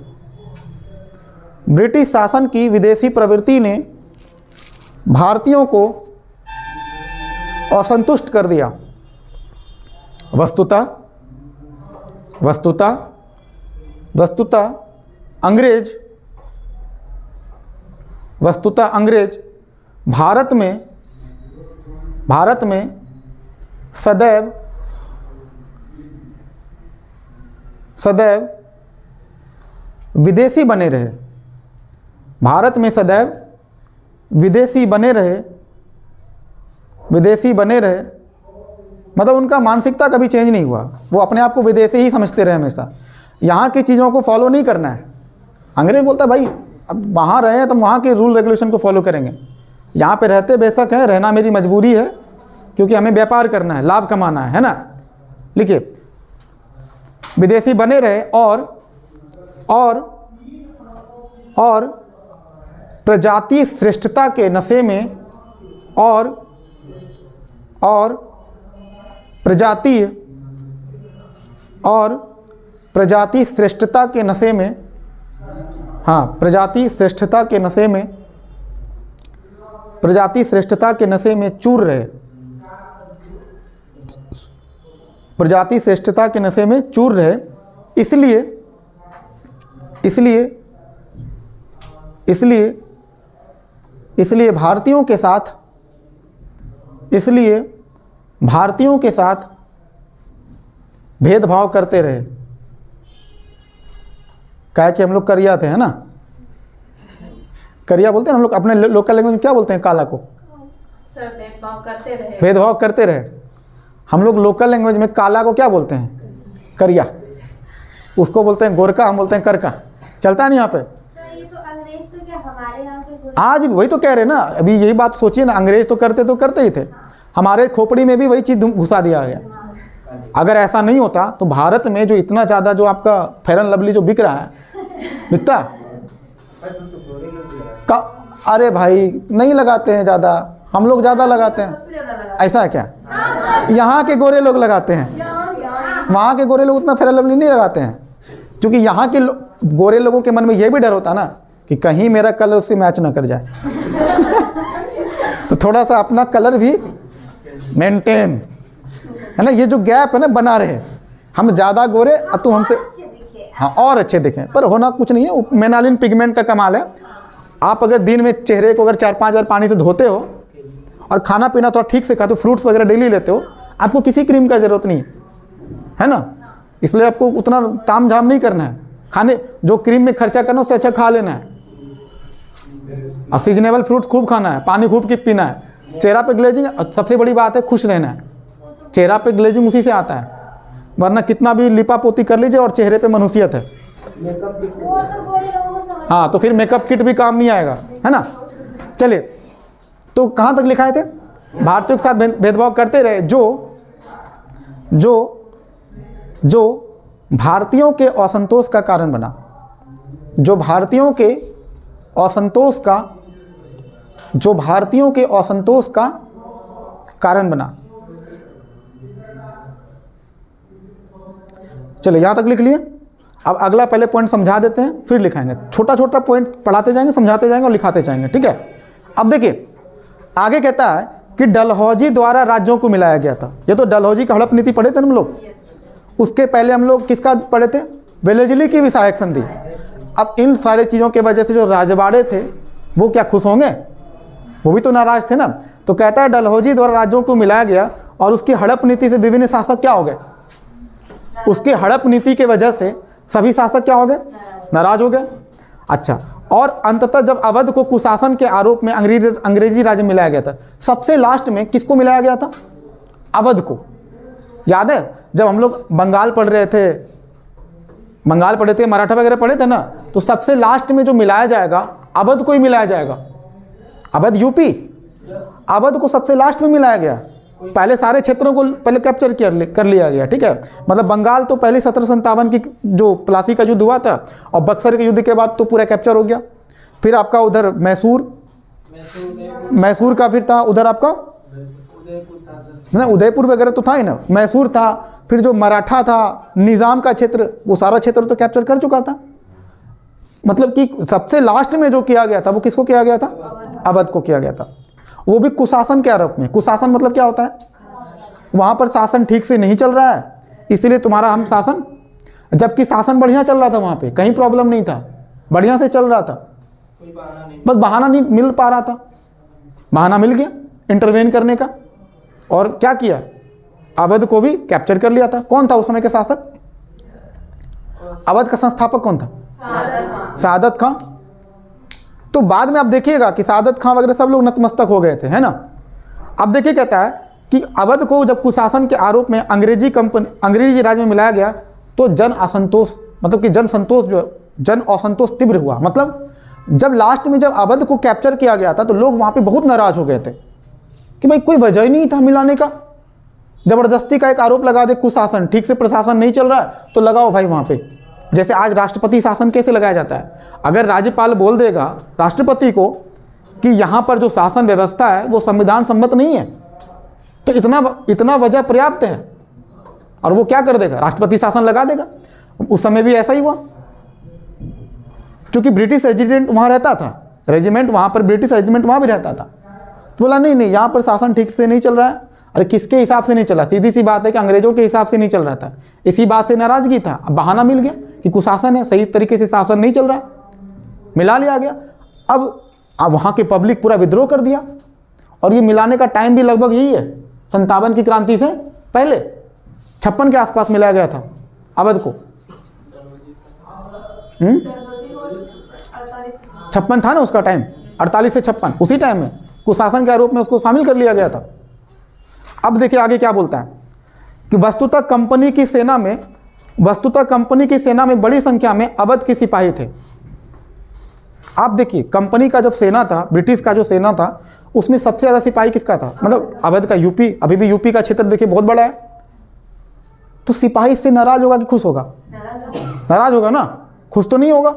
ब्रिटिश शासन की विदेशी प्रवृत्ति ने भारतीयों को असंतुष्ट कर दिया। वस्तुतः अंग्रेज भारत में सदैव विदेशी बने रहे। भारत में सदैव विदेशी बने रहे, मतलब उनका मानसिकता कभी चेंज नहीं हुआ, वो अपने आप को विदेशी ही समझते रहे हमेशा। यहाँ की चीज़ों को फॉलो नहीं करना है। अंग्रेज बोलता है भाई अब वहाँ रहे हैं तो वहाँ के रूल रेगुलेशन को फॉलो करेंगे, यहाँ पे रहते बेशक हैं, रहना मेरी मजबूरी है, क्योंकि हमें व्यापार करना है, लाभ कमाना है ना। लिखिए, विदेशी बने रहे और प्रजाति श्रेष्ठता के नशे में और प्रजाति श्रेष्ठता के नशे में, हाँ, प्रजाति श्रेष्ठता के नशे में चूर रहे, प्रजाति श्रेष्ठता के नशे में चूर रहे। इसलिए भारतीयों के साथ भेदभाव करते रहे। क्या है कि हम लोग करिया थे, है ना, करिया बोलते हैं हम लोग अपने लोकल लैंग्वेज में, क्या बोलते हैं काला को? सर भेदभाव करते रहे। हम लोग लोकल लैंग्वेज में काला को क्या बोलते हैं? करिया। उसको बोलते हैं गोरका, हम बोलते हैं करका। चलता नहीं यहाँ पे। सर ये तो अंग्रेज तो क्या हमारे यहाँ के आज वही तो कह रहे ना, अभी यही बात सोचिए ना, अंग्रेज तो करते ही थे, हमारे खोपड़ी में भी वही चीज़ घुसा दिया गया। अगर ऐसा नहीं होता तो भारत में जो इतना ज़्यादा जो आपका फेयर एंड लवली जो बिक रहा है, बिकता का, अरे भाई नहीं लगाते हैं ज़्यादा, हम लोग ज़्यादा लगाते हैं। ऐसा है क्या? यहाँ के गोरे लोग लगाते हैं, वहाँ के गोरे लोग उतना फेयर एंड लवली नहीं लगाते हैं, क्योंकि यहाँ के गोरे लोगों के मन में ये भी डर होता ना कि कहीं मेरा कलर उससे मैच ना कर जाए। तो थोड़ा सा अपना कलर भी मेंटेन, है ना, ये जो गैप है ना बना रहे, हम ज़्यादा गोरे तुम हमसे, हाँ, और अच्छे दिखें, पर होना कुछ नहीं है, मेलानिन पिगमेंट का कमाल है। आप अगर दिन में चेहरे को अगर 4-5 बार पानी से धोते हो और खाना पीना थोड़ा ठीक से खाते हो, फ्रूट्स वगैरह डेली लेते हो, आपको किसी क्रीम का ज़रूरत नहीं है ना। इसलिए आपको उतना ताम झाम नहीं करना है, खाने जो क्रीम में खर्चा करना उससे अच्छा खा लेना है, और सीजनेबल फ्रूट्स खूब खाना है, पानी खूब पीना है। चेहरा पे ग्लेजिंग, सबसे बड़ी बात है खुश रहना है। चेहरा पे ग्लेजिंग उसी से आता है, वरना कितना भी लिपा पोती कर लीजिए और चेहरे पे मनुष्यत है, हाँ, तो फिर मेकअप किट भी काम नहीं आएगा, है ना। चलिए, तो कहाँ तक लिखाए थे? भारतीयों के साथ भेदभाव करते रहे, जो भारतीयों के असंतोष का कारण बना, जो भारतीयों के असंतोष का कारण बना। चलिए, यहाँ तक लिख लिए। अब अगला पहले पॉइंट समझा देते हैं, फिर लिखाएंगे। छोटा छोटा पॉइंट पढ़ाते जाएंगे, समझाते जाएंगे और लिखाते जाएंगे, ठीक है। अब देखिए, आगे कहता है कि डलहौजी द्वारा राज्यों को मिलाया गया था। ये तो डलहौजी का हड़प नीति पढ़े थे हम लोग। उसके पहले हम लोग किसका पढ़े थे? वेलेस्ली की विधायक संधि। अब इन सारी चीज़ों के वजह से जो राजवाड़े थे वो क्या खुश होंगे? वो भी तो नाराज थे ना। तो कहता है डलहौजी द्वारा राज्यों को मिलाया गया, और उसकी हड़प नीति से विभिन्न शासक क्या हो गए? उसकी हड़प नीति के वजह से सभी शासक क्या हो गए? नाराज हो गए। अच्छा, और अंततः जब अवध को कुशासन के आरोप में अंग्रेजी राज्य मिलाया गया था, सबसे लास्ट में किसको मिलाया गया था? अवध को। याद है जब हम लोग बंगाल पढ़ रहे थे, मराठा वगैरह पढ़े थे ना, तो सबसे लास्ट में जो मिलाया जाएगा अवध को ही मिलाया जाएगा। अवध यूपी, अवध को सबसे लास्ट में मिलाया गया। पहले सारे क्षेत्रों को पहले कैप्चर कर लिया गया, ठीक है। मतलब बंगाल तो पहले 1757 की जो प्लासी का युद्ध हुआ था, और बक्सर के युद्ध के बाद तो पूरा कैप्चर हो गया। फिर आपका उधर मैसूर का फिर था, उधर आपका ना उदयपुर वगैरह तो था ही ना, मैसूर था। फिर जो मराठा था, निज़ाम का क्षेत्र, वो सारा क्षेत्र तो कैप्चर कर चुका था। मतलब कि सबसे लास्ट में जो किया गया था वो किसको किया गया था? अवध को किया गया था, वो भी कुशासन के आरोप में। कुशासन मतलब क्या होता है? वहाँ पर शासन ठीक से नहीं चल रहा है, इसलिए तुम्हारा हम शासन, जबकि शासन बढ़िया चल रहा था, वहाँ पे कहीं प्रॉब्लम नहीं था, बढ़िया से चल रहा था, बस बहाना नहीं मिल पा रहा था। बहाना मिल गया इंटरवेन करने का, और क्या किया? अवध को भी कैप्चर कर लिया था। कौन था उस समय के शासक? अवध का संस्थापक कौन था? सादत खां। तो बाद में आप देखिएगा कि सादत खां वगैरह सब लोग नतमस्तक हो गए थे, है ना। अब देखिए, कहता है कि अवध को जब कुशासन के आरोप में अंग्रेजी राज्य में मिलाया गया, तो जन असंतोष, मतलब कि जन असंतोष तीव्र हुआ। मतलब जब लास्ट में जब अवध को कैप्चर किया गया था, तो लोग वहाँ पे बहुत नाराज हो गए थे। कि भाई कोई वजह ही नहीं था मिलाने का। जबरदस्ती का एक आरोप लगा दे, कुशासन, ठीक से प्रशासन नहीं चल रहा है तो लगाओ भाई वहाँ पे। जैसे आज राष्ट्रपति शासन कैसे लगाया जाता है, अगर राज्यपाल बोल देगा राष्ट्रपति को कि यहाँ पर जो शासन व्यवस्था है वो संविधान सम्मत नहीं है, तो इतना वजह पर्याप्त है, और वो क्या कर देगा, राष्ट्रपति शासन लगा देगा। उस समय भी ऐसा ही हुआ, क्योंकि ब्रिटिश रेजिडेंट वहाँ रहता था, रेजिमेंट वहाँ पर, ब्रिटिश रेजिमेंट वहाँ भी रहता था। तो बोला नहीं यहाँ पर शासन ठीक से नहीं चल रहा है। अरे किसके हिसाब से नहीं चला, सीधी सी बात है कि अंग्रेजों के हिसाब से नहीं चल रहा था। इसी बात से नाराजगी था, अब बहाना मिल गया कि कुशासन है, सही तरीके से शासन नहीं चल रहा, मिला लिया गया। अब वहाँ की पब्लिक पूरा विद्रोह कर दिया, और ये मिलाने का टाइम भी लगभग यही है, 57 की क्रांति से पहले, 56 के आसपास मिलाया गया था अवध को। 56 था ना उसका टाइम, 48 से 56, उसी टाइम में कुशासन के आरोप में उसको शामिल कर लिया गया था। अब देखिए आगे क्या बोलता है कि वस्तुतः कंपनी की सेना में बड़ी संख्या में अवध के सिपाही थे। आप देखिए कंपनी का जब सेना था, ब्रिटिश का जो सेना था, उसमें सबसे ज़्यादा सिपाही किसका था, मतलब अवध का। यूपी, अभी भी यूपी का क्षेत्र देखिए बहुत बड़ा है, तो सिपाही इससे नाराज होगा कि खुश होगा, नाराज होगा ना, खुश तो नहीं होगा।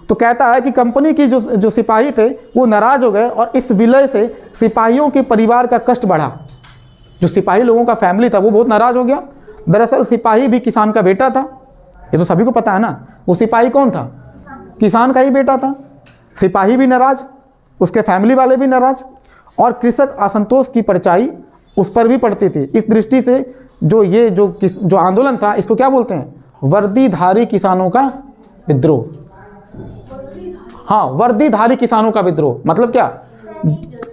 तो कहता है कि कंपनी की जो सिपाही थे वो नाराज हो गए, और इस विलय से सिपाहियों के परिवार का कष्ट बढ़ा। जो सिपाही लोगों का फैमिली था वो बहुत नाराज हो गया। दरअसल सिपाही भी किसान का बेटा था, ये तो सभी को पता है ना। वो सिपाही कौन था, किसान का ही बेटा था। सिपाही भी नाराज, उसके फैमिली वाले भी नाराज, और कृषक असंतोष की परछाई उस पर भी पड़ती थी। इस दृष्टि से जो आंदोलन था, इसको क्या बोलते हैं, वर्दीधारी किसानों का विद्रोह। हाँ, वर्दीधारी किसानों का विद्रोह मतलब क्या,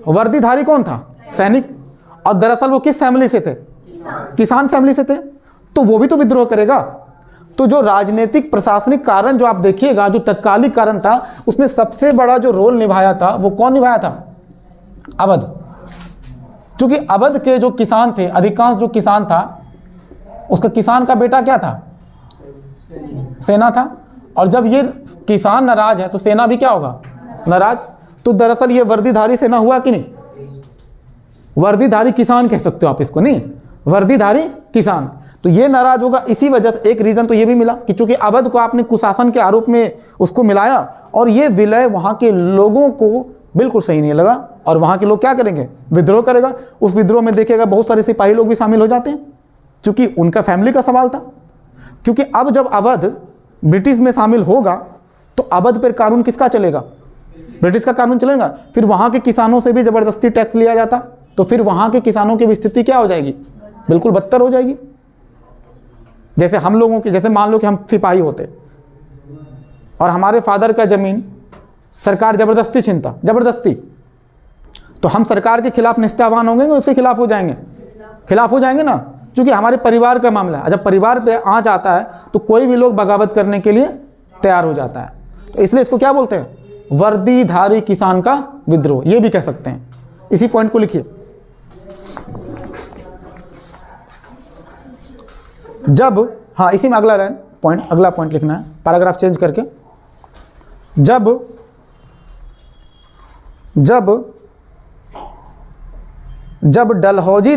वर्दीधारी कौन था, सैनिक, और दरअसल वो किस फैमिली से थे, किसान फैमिली से थे, तो वो भी तो विद्रोह करेगा। तो जो राजनीतिक प्रशासनिक कारण जो आप देखिएगा, जो तत्कालिक कारण था, उसमें सबसे बड़ा जो रोल निभाया था वो कौन निभाया था, अवध। क्योंकि अवध के जो किसान थे, अधिकांश जो किसान था, उसका किसान का बेटा क्या था, सेना था। और जब ये किसान नाराज है तो सेना भी क्या होगा, नाराज। तो दरअसल ये वर्दीधारी सेना हुआ कि नहीं, वर्दीधारी किसान कह सकते हो आप इसको, नहीं, वर्दीधारी किसान। तो ये नाराज होगा, इसी वजह से एक रीजन तो ये भी मिला कि चूंकि अवध को आपने कुशासन के आरोप में उसको मिलाया, और ये विलय वहाँ के लोगों को बिल्कुल सही नहीं लगा, और वहाँ के लोग क्या करेंगे, विद्रोह करेगा। उस विद्रोह में देखिएगा बहुत सारे सिपाही लोग भी शामिल हो जाते हैं, क्योंकि उनका फैमिली का सवाल था। क्योंकि अब जब अवध ब्रिटिश में शामिल होगा तो अवध पर कानून किसका चलेगा, ब्रिटिश का कानून चलेगा। फिर वहाँ के किसानों से भी ज़बरदस्ती टैक्स लिया जाता, तो फिर वहाँ के किसानों की स्थिति क्या हो जाएगी, बिल्कुल बदतर हो जाएगी। जैसे हम लोगों की, जैसे मान लो कि हम सिपाही होते और हमारे फादर का ज़मीन सरकार ज़बरदस्ती छीनता, ज़बरदस्ती, तो हम सरकार के खिलाफ निष्ठावान होंगे, उसके खिलाफ हो जाएंगे, खिलाफ हो जाएंगे ना, क्योंकि हमारे परिवार का मामला है। जब परिवार पे आ जाता है तो कोई भी लोग बगावत करने के लिए तैयार हो जाता है। तो इसलिए इसको क्या बोलते हैं, वर्दीधारी किसान का विद्रोह, ये भी कह सकते हैं। इसी पॉइंट को लिखिए, जब, हाँ इसी में अगला लाइन पॉइंट, अगला पॉइंट लिखना है, पैराग्राफ चेंज करके। जब डलहौजी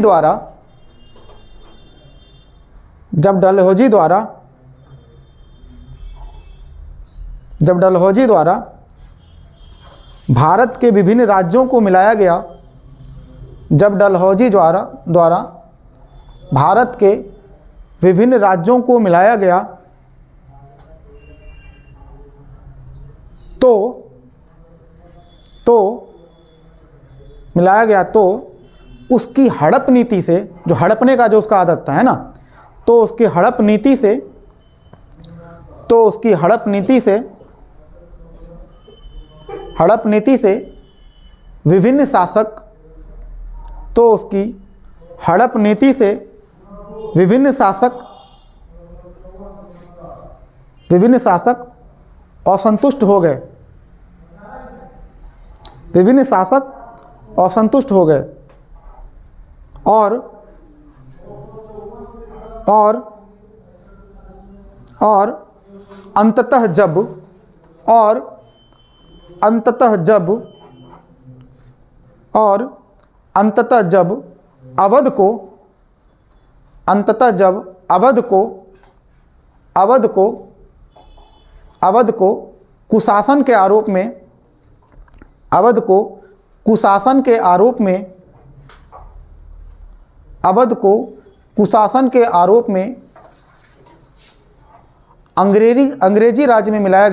द्वारा भारत के विभिन्न राज्यों को मिलाया गया, जब डलहौजी द्वारा भारत के विभिन्न राज्यों को मिलाया गया, तो उसकी हड़प नीति से, जो हड़पने का जो उसका आदत था, है ना, तो उसकी हड़प नीति से विभिन्न शासक असंतुष्ट हो गए, और अंततः अंततः जब अवध को कुशासन के आरोप में अंग्रेजी राज्य में मिलाया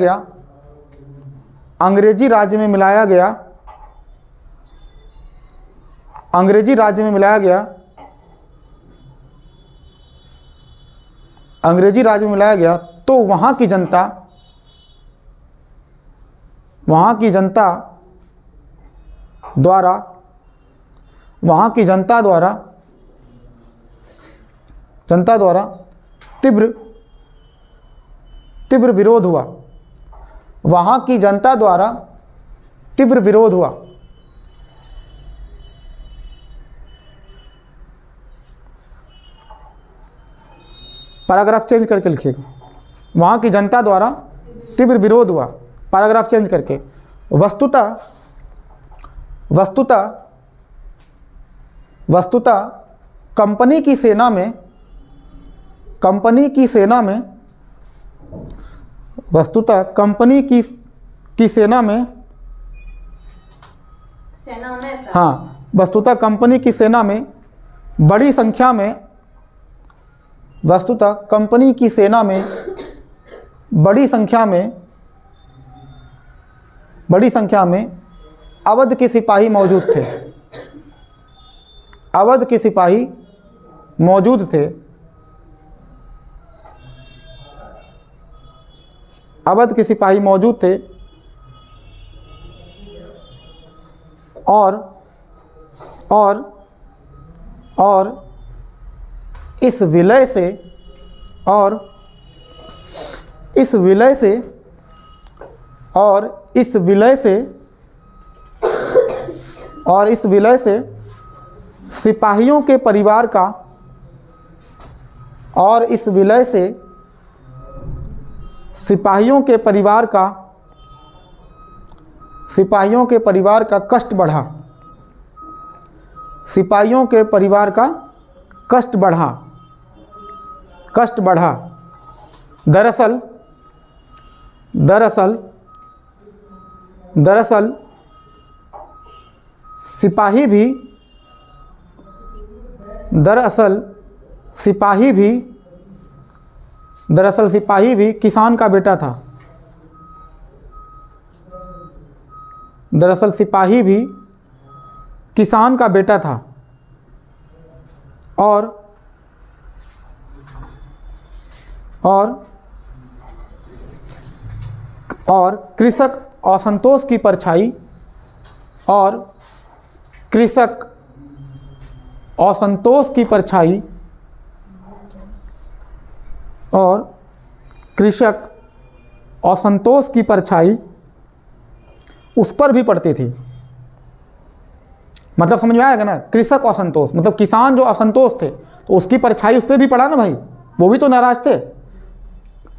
गया तो वहाँ की जनता द्वारा तीव्र विरोध हुआ। वहाँ की जनता द्वारा तीव्र विरोध हुआ। पैराग्राफ चेंज करके लिखिएगा। वहाँ की जनता द्वारा तीव्र विरोध हुआ। पैराग्राफ चेंज करके वस्तुतः कंपनी की सेना में बड़ी संख्या में अवध के सिपाही मौजूद थे। और इस विलय से सिपाहियों के परिवार का कष्ट बढ़ा। दरअसल सिपाही भी किसान का बेटा था। और कृषक असंतोष की परछाई उस पर भी पड़ती थी। मतलब समझ में आएगा ना? कृषक असंतोष मतलब किसान जो असंतोष थे तो उसकी परछाई उस पर भी पड़ा ना भाई, वो भी तो नाराज थे।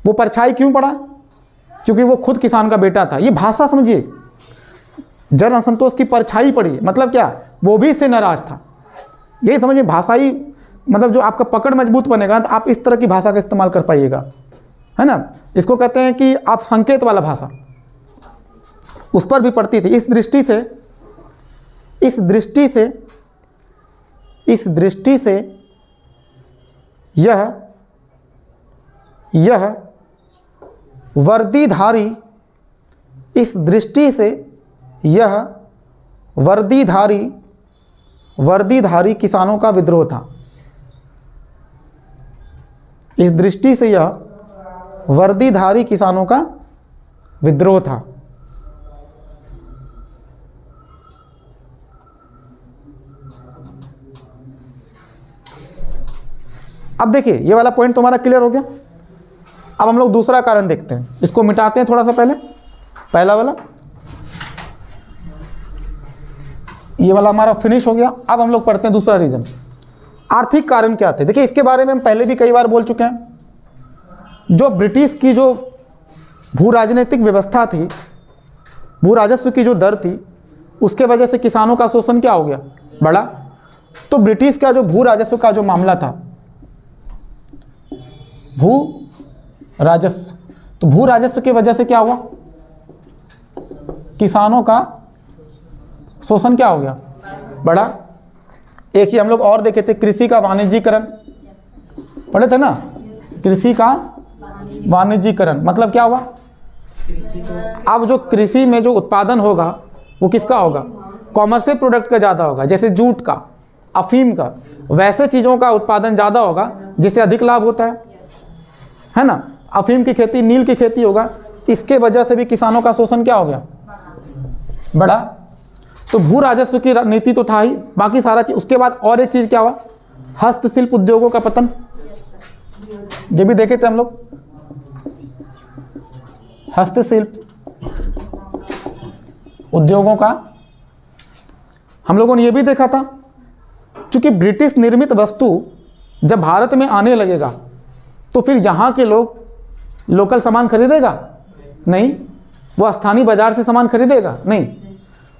वो परछाई क्यों पड़ा? क्योंकि वो खुद किसान का बेटा था। ये भाषा समझिए, जन असंतोष की परछाई पड़ी मतलब क्या? वो भी इससे नाराज था। यही समझिए भाषाई मतलब जो आपका पकड़ मजबूत बनेगा तो आप इस तरह की भाषा का इस्तेमाल कर पाइएगा, है ना? इसको कहते हैं कि आप संकेत वाला भाषा, उस पर भी पड़ती थी। इस दृष्टि से यह वर्दीधारी किसानों का विद्रोह था। इस दृष्टि से यह वर्दीधारी किसानों का विद्रोह था। अब देखिए ये वाला पॉइंट तुम्हारा क्लियर हो गया। अब हम लोग दूसरा कारण देखते हैं, इसको मिटाते हैं थोड़ा सा पहले। पहला वाला ये वाला हमारा फिनिश हो गया। अब हम लोग पढ़ते हैं दूसरा रीजन। आर्थिक कारण क्या थे? देखिए इसके बारे में हम पहले भी कई बार बोल चुके हैं। जो ब्रिटिश की जो भू राजनीतिक व्यवस्था थी, भू राजस्व की जो दर थी, उसके वजह से किसानों का शोषण क्या हो गया? बढ़ा। तो ब्रिटिश का जो भू राजस्व का जो मामला था, भू राजस्व, तो भू राजस्व की वजह से क्या हुआ, किसानों का शोषण क्या हो गया, बढ़ा। एक ही हम लोग और देखे थे, कृषि का वाणिज्यीकरण, पढ़े थे ना, कृषि का वाणिज्यीकरण मतलब क्या हुआ, अब जो कृषि में जो उत्पादन होगा वो किसका होगा, कॉमर्शियल प्रोडक्ट का ज़्यादा होगा, जैसे जूट का, अफीम का, वैसे चीज़ों का उत्पादन ज़्यादा होगा जिससे अधिक लाभ होता है ना। अफीम की खेती, नील की खेती होगा, इसके वजह से भी किसानों का शोषण क्या हो गया, बढ़ा। तो भू राजस्व की नीति तो था ही, बाकी सारा चीज। उसके बाद और एक चीज क्या हुआ, हस्तशिल्प उद्योगों का पतन, ये भी देखे थे हम लोग, हस्तशिल्प उद्योगों का हम लोगों ने ये भी देखा था, क्योंकि ब्रिटिश निर्मित वस्तु जब भारत में आने लगेगा तो फिर यहाँ के लोग लोकल सामान खरीदेगा नहीं, वो स्थानीय बाजार से सामान खरीदेगा नहीं,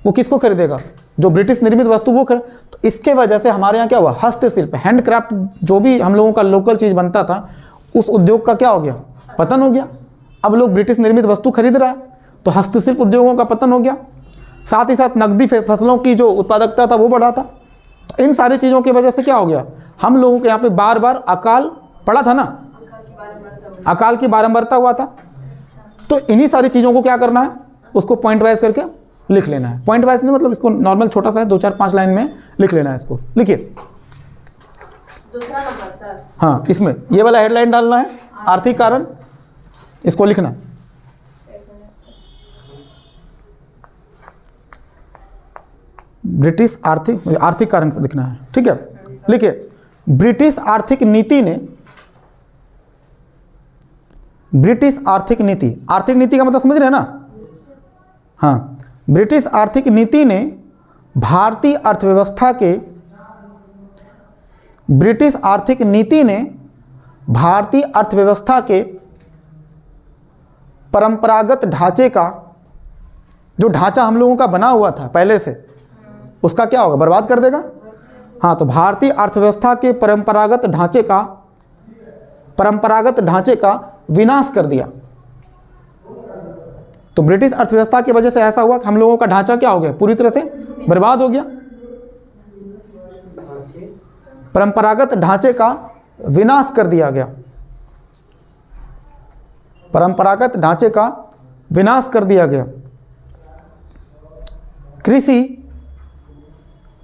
वो किसको खरीदेगा, जो ब्रिटिश निर्मित वस्तु वो तो इसके वजह से हमारे यहाँ क्या हुआ, हस्तशिल्प, हैंडक्राफ्ट, जो भी हम लोगों का लोकल चीज़ बनता था उस उद्योग का क्या हो गया, पतन हो गया। अब लोग ब्रिटिश निर्मित वस्तु खरीद रहा है, तो हस्तशिल्प उद्योगों का पतन हो गया। साथ ही साथ नकदी फसलों की जो उत्पादकता था वो बढ़ा था। तो इन सारी चीज़ों की वजह से क्या हो गया, हम लोगों के यहाँ पे बार बार अकाल पड़ा था ना, अकाल की बारंबारता हुआ था। तो इन्हीं सारी चीज़ों को क्या करना है, उसको पॉइंट वाइज करके लिख लेना है। पॉइंट वाइज नहीं मतलब इसको नॉर्मल छोटा सा है, 2 4 5 लाइन में लिख लेना है इसको। लिखिए दूसरा नंबर सर। हाँ, इसमें ये वाला हेडलाइन डालना है, आर्थिक कारण, इसको लिखना। ब्रिटिश आर्थिक कारण लिखना है, ठीक है। लिखिए, ब्रिटिश आर्थिक नीति ने, ब्रिटिश आर्थिक नीति, आर्थिक नीति का मतलब समझ रहे हैं ना, हाँ, ब्रिटिश आर्थिक नीति ने भारतीय अर्थव्यवस्था के, ब्रिटिश आर्थिक नीति ने भारतीय अर्थव्यवस्था के परंपरागत ढांचे का, जो ढांचा हम लोगों का बना हुआ था पहले से, उसका क्या होगा, बर्बाद कर देगा। हाँ, तो भारतीय अर्थव्यवस्था के परंपरागत ढांचे का विनाश कर दिया। तो ब्रिटिश अर्थव्यवस्था की वजह से ऐसा हुआ कि हम लोगों का ढांचा क्या हो गया, पूरी तरह से बर्बाद हो गया। परंपरागत ढांचे का विनाश कर दिया गया, परंपरागत ढांचे का विनाश कर दिया गया।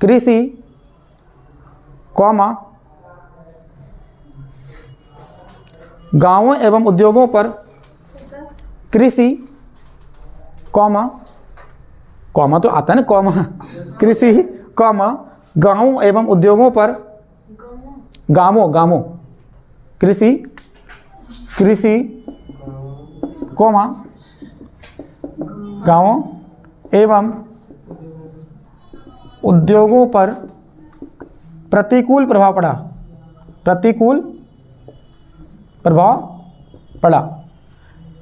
कृषि कौमा गांवों एवं उद्योगों पर, कृषि कौमा तो आता है ना, कौमा, कृषि कौमा गांवों एवं उद्योगों पर, गांवों, कृषि कौमा गांवों एवं उद्योगों पर प्रतिकूल प्रभाव पड़ा, प्रतिकूल प्रभाव पड़ा।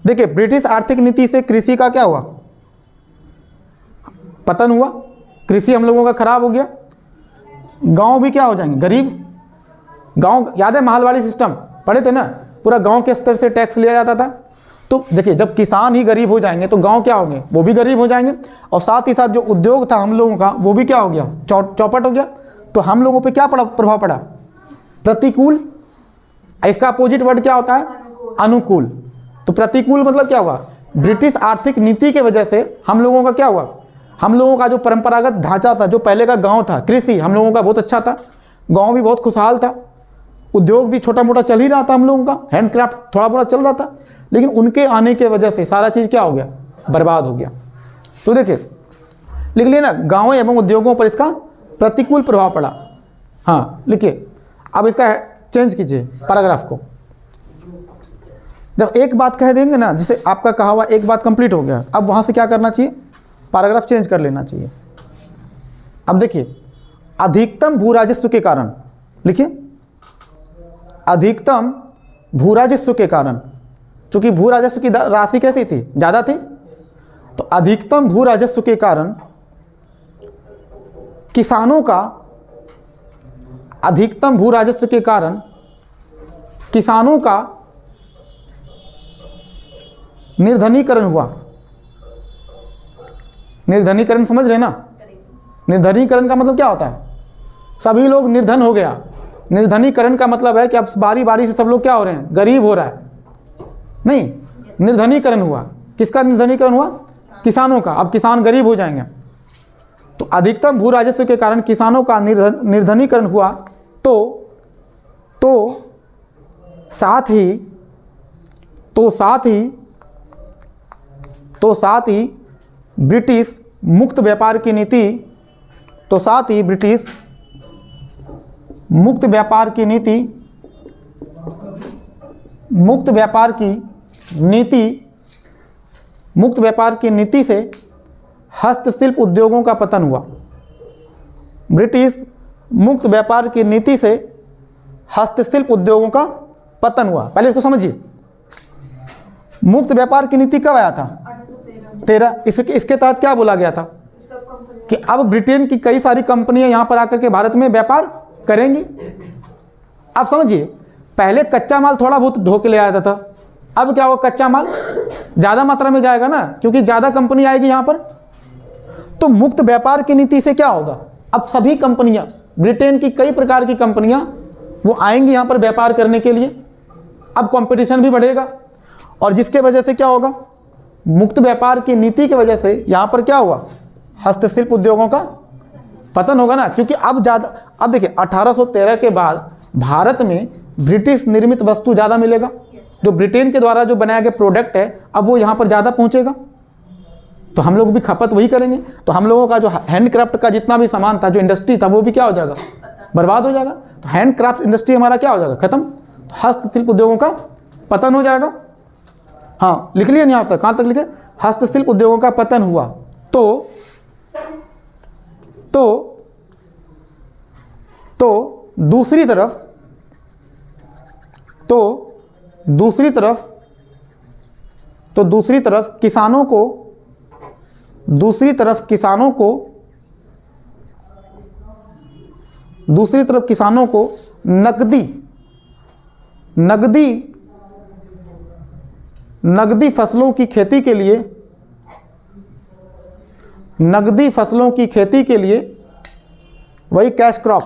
देखिए, ब्रिटिश आर्थिक नीति से कृषि का क्या हुआ, पतन हुआ, कृषि हम लोगों का खराब हो गया। गांव भी क्या हो जाएंगे, गरीब। गांव याद है, महलवाड़ी सिस्टम पढ़े थे ना, पूरा गांव के स्तर से टैक्स लिया जाता था। तो देखिए, जब किसान ही गरीब हो जाएंगे तो गांव क्या होंगे, वो भी गरीब हो जाएंगे। और साथ ही साथ जो उद्योग था हम लोगों का वो भी क्या हो गया, चौपट हो गया। तो हम लोगों पे क्या प्रभाव पड़ा, प्रतिकूल। इसका अपोजिट वर्ड क्या होता है, अनुकूल। तो प्रतिकूल मतलब क्या हुआ, ब्रिटिश आर्थिक नीति के वजह से हम लोगों का क्या हुआ, हम लोगों का जो परंपरागत ढांचा था, जो पहले का गांव था, कृषि हम लोगों का बहुत अच्छा था, गांव भी बहुत खुशहाल था, उद्योग भी छोटा मोटा चल ही रहा था, हम लोगों का हैंडक्राफ्ट थोड़ा बहुत चल रहा था। लेकिन उनके आने के वजह से सारा चीज़ क्या हो गया, बर्बाद हो गया। तो देखिए, लिख लिया ना, गाँवों एवं उद्योगों पर इसका प्रतिकूल प्रभाव पड़ा। हाँ, लिखिए। अब इसका चेंज कीजिए पैराग्राफ को। जब एक बात कह देंगे ना, जैसे आपका कहा हुआ एक बात कंप्लीट हो गया, अब वहाँ से क्या करना चाहिए, पैराग्राफ चेंज कर लेना चाहिए। अब देखिए, अधिकतम भू राजस्व के कारण, लिखिए, अधिकतम भू राजस्व के कारण, चूंकि भू राजस्व की राशि कैसी थी, ज़्यादा थी, तो अधिकतम भू राजस्व के कारण किसानों का अधिकतम भू राजस्व के कारण किसानों का निर्धनीकरण हुआ। निर्धनीकरण समझ रहे ना? निर्धनीकरण का मतलब क्या होता है? सभी लोग निर्धन हो गया। निर्धनीकरण का मतलब है कि अब बारी बारी से सब लोग क्या हो रहे हैं? गरीब हो रहा है। नहीं, निर्धनीकरण हुआ। किसका निर्धनीकरण हुआ? किसानों का। अब किसान गरीब हो जाएंगे। तो अधिकतम भू राजस्व के कारण किसानों का निर्धनीकरण हुआ। तो साथ ही ब्रिटिश मुक्त व्यापार की नीति मुक्त व्यापार की नीति से हस्तशिल्प उद्योगों का पतन हुआ। ब्रिटिश मुक्त व्यापार की नीति से हस्तशिल्प उद्योगों का पतन हुआ। पहले इसको समझिए। मुक्त व्यापार की नीति कब आया था? 13। इसके तहत क्या बोला गया था कि अब ब्रिटेन की कई सारी कंपनियां यहां पर आकर के भारत में व्यापार करेंगी। आप समझिए, पहले कच्चा माल थोड़ा बहुत ढो के ले आया था। अब क्या होगा? कच्चा माल ज़्यादा मात्रा में जाएगा ना, क्योंकि ज़्यादा कंपनी आएगी यहाँ पर। तो मुक्त व्यापार की नीति से क्या होगा? अब सभी कंपनियां, ब्रिटेन की कई प्रकार की कंपनियां वो आएंगी यहाँ पर व्यापार करने के लिए। अब कंपटीशन भी बढ़ेगा और जिसके वजह से क्या होगा? मुक्त व्यापार की नीति की वजह से यहाँ पर क्या हुआ? हस्तशिल्प उद्योगों का पतन होगा ना, क्योंकि अब देखिए 1813 के बाद भारत में ब्रिटिश निर्मित वस्तु ज़्यादा मिलेगा। जो ब्रिटेन के द्वारा जो बनाया गया प्रोडक्ट है अब वो यहाँ पर ज़्यादा पहुँचेगा, तो हम लोग भी खपत वही करेंगे। तो हम लोगों का जो हैंडक्राफ्ट का जितना भी सामान था, जो इंडस्ट्री था, वो भी क्या हो जाएगा? बर्बाद हो जाएगा। तो हैंडक्राफ्ट इंडस्ट्री हमारा क्या हो जाएगा? खत्म। हस्तशिल्प उद्योगों का पतन हो जाएगा। हाँ, लिख लिया नहीं यहाँ तक? कहाँ तक लिखे? हस्तशिल्प उद्योगों का पतन हुआ। तो दूसरी तरफ किसानों को नगदी फसलों की खेती के लिए वही कैश क्रॉप,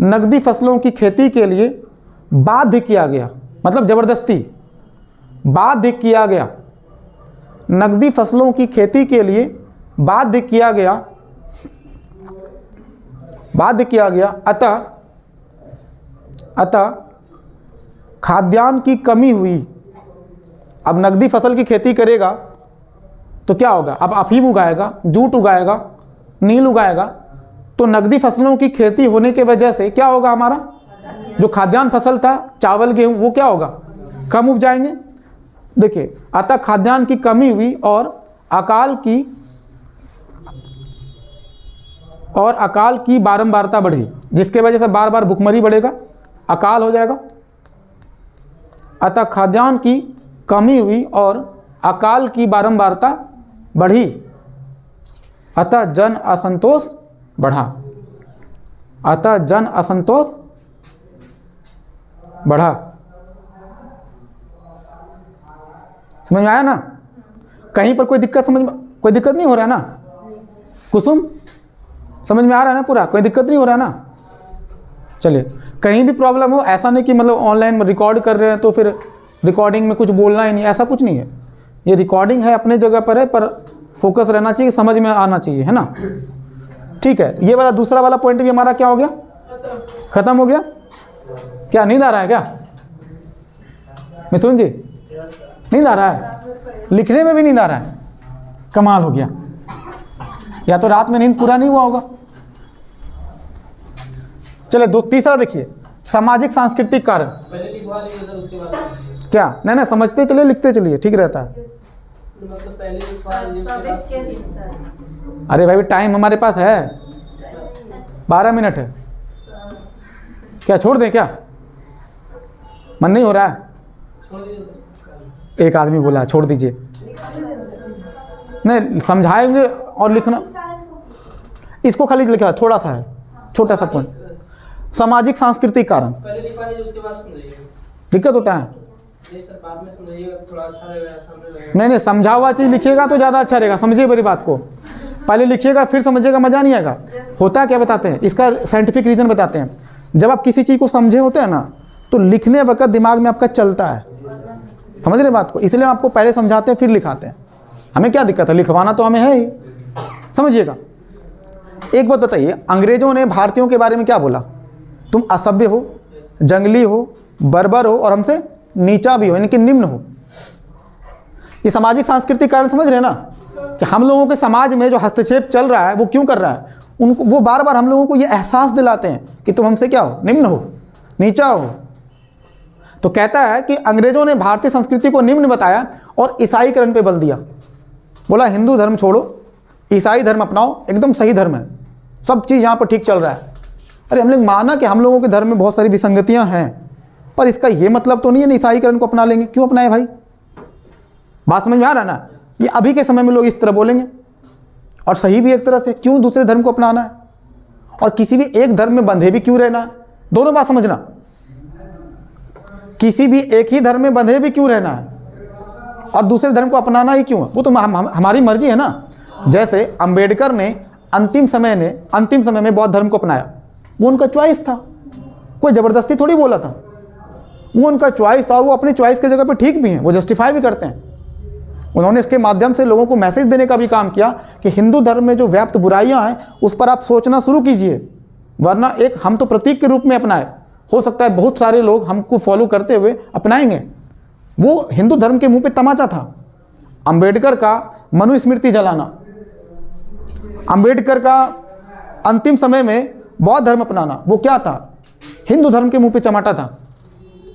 नगदी फसलों की खेती के लिए बाध्य किया गया, मतलब जबरदस्ती बाध्य किया गया। नगदी फसलों की खेती के लिए बाध्य किया गया। अतः खाद्यान्न की कमी हुई। अब नगदी फसल की खेती करेगा तो क्या होगा? अब अफीम उगाएगा, जूट उगाएगा, नील उगाएगा। तो नगदी फसलों की खेती होने के वजह से क्या होगा? हमारा जो खाद्यान्न फसल था, चावल गेहूं, वो क्या होगा? कम उपजाएंगे। देखिए, अतः खाद्यान्न की कमी हुई और अकाल की बारंबारता बढ़ी, जिसके वजह से बार बार भुखमरी बढ़ेगा, अकाल हो जाएगा। अतः खाद्यान्न की कमी हुई और अकाल की बारंबारता बढ़ी, अतः जन असंतोष बढ़ा। समझ में आया ना? कहीं पर कोई दिक्कत नहीं हो रहा है ना? कुसुम, समझ में आ रहा है ना पूरा? कोई दिक्कत नहीं हो रहा है ना? चलिए, कहीं भी प्रॉब्लम हो, ऐसा नहीं कि मतलब ऑनलाइन रिकॉर्ड कर रहे हैं तो फिर रिकॉर्डिंग में कुछ बोलना ही नहीं, ऐसा कुछ नहीं है। ये रिकॉर्डिंग है, अपने जगह पर है, पर फोकस रहना चाहिए, समझ में आना चाहिए, है ना? ठीक है, ये वाला दूसरा वाला पॉइंट भी हमारा क्या हो गया? खत्म हो गया। क्या नींद आ रहा है क्या मिथुन जी? नींद आ रहा है? लिखने में भी नींद आ रहा है? कमाल हो गया। या तो रात में नींद पूरा नहीं हुआ होगा। चलिए, तीसरा देखिए, सामाजिक सांस्कृतिक कारण। पहले लिखवा लीजिए सर, उसके बाद क्या? नहीं, समझते चलिए, लिखते चलिए, ठीक रहता है। मतलब पहले लिखवा लीजिए, उसके बाद 6 दिन सर। अरे भाई, टाइम हमारे पास है, 12 मिनट है। क्या छोड़ दें? क्या मन नहीं हो रहा है? छोड़ दीजिए सर। एक आदमी बोला छोड़ दीजिए। नहीं, समझाएंगे और लिखना। इसको खाली लिखा, थोड़ा सा है, छोटा सा पॉइंट। सामाजिक सांस्कृतिक कारण। पहले लिखवा दीजिए, उसके बाद समझाइएगा। दिक्कत होता है? नहीं सर, बाद में समझाइएगा तो थोड़ा अच्छा रहेगा, सामने रहेगा। नहीं नहीं, समझा हुआ चीज़ लिखिएगा तो ज़्यादा अच्छा रहेगा। समझिए मेरी बात को, पहले लिखिएगा फिर समझिएगा, मज़ा नहीं आएगा। होता क्या बताते हैं, इसका साइंटिफिक रीज़न बताते हैं। जब आप किसी चीज़ को समझे होते हैं ना, तो लिखने वक्त दिमाग में आपका चलता है। समझ रहे बात को? इसलिए हम आपको पहले समझाते हैं फिर लिखाते हैं। हमें क्या दिक्कत है, लिखवाना तो हमें है ही। समझिएगा। एक बात बताइए, अंग्रेजों ने भारतीयों के बारे में क्या बोला? तुम असभ्य हो, जंगली हो, बर्बर हो और हमसे नीचा भी हो, यानी कि निम्न हो। ये सामाजिक सांस्कृतिक कारण समझ रहे हैं ना, कि हम लोगों के समाज में जो हस्तक्षेप चल रहा है वो क्यों कर रहा है? उनको वो बार बार हम लोगों को ये एहसास दिलाते हैं कि तुम हमसे क्या हो, निम्न हो, नीचा हो। तो कहता है कि अंग्रेजों ने भारतीय संस्कृति को निम्न बताया और ईसाईकरण पे बल दिया। बोला हिंदू धर्म छोड़ो, ईसाई धर्म अपनाओ, एकदम सही धर्म है, सब चीज़ यहाँ पर ठीक चल रहा है। अरे हम लोग माना कि हम लोगों के धर्म में बहुत सारी विसंगतियाँ हैं, पर इसका ये मतलब तो नहीं है ईसाईकरण को अपना लेंगे। क्यों अपनाए भाई? बात समझ में आ रहा है ना? ये अभी के समय में लोग इस तरह बोलेंगे, और सही भी एक तरह से। क्यों दूसरे धर्म को अपनाना है, और किसी भी एक धर्म में बंधे भी क्यों रहना है? दोनों बात समझना, किसी भी एक ही धर्म में बंधे भी क्यों रहना है और दूसरे धर्म को अपनाना ही क्यों है? वो तो हमारी मर्जी है ना। जैसे अंबेडकर ने अंतिम समय में बौद्ध धर्म को अपनाया, वो उनका चॉइस था, कोई ज़बरदस्ती थोड़ी बोला था, वो उनका चॉइस था। वो अपनी चॉइस की जगह पे ठीक भी हैं, वो जस्टिफाई भी करते हैं। उन्होंने इसके माध्यम से लोगों को मैसेज देने का भी काम किया कि हिंदू धर्म में जो व्याप्त बुराइयां हैं उस पर आप सोचना शुरू कीजिए, वरना एक हम तो प्रतीक के रूप में अपनाए, हो सकता है बहुत सारे लोग हमको फॉलो करते हुए अपनाएंगे। वो हिंदू धर्म के मुंह पे तमाचा था। अंबेडकर का मनुस्मृति जलाना, अंबेडकर का अंतिम समय में बौद्ध धर्म अपनाना, वो क्या था? हिंदू धर्म के मुंह पे चमाटा था,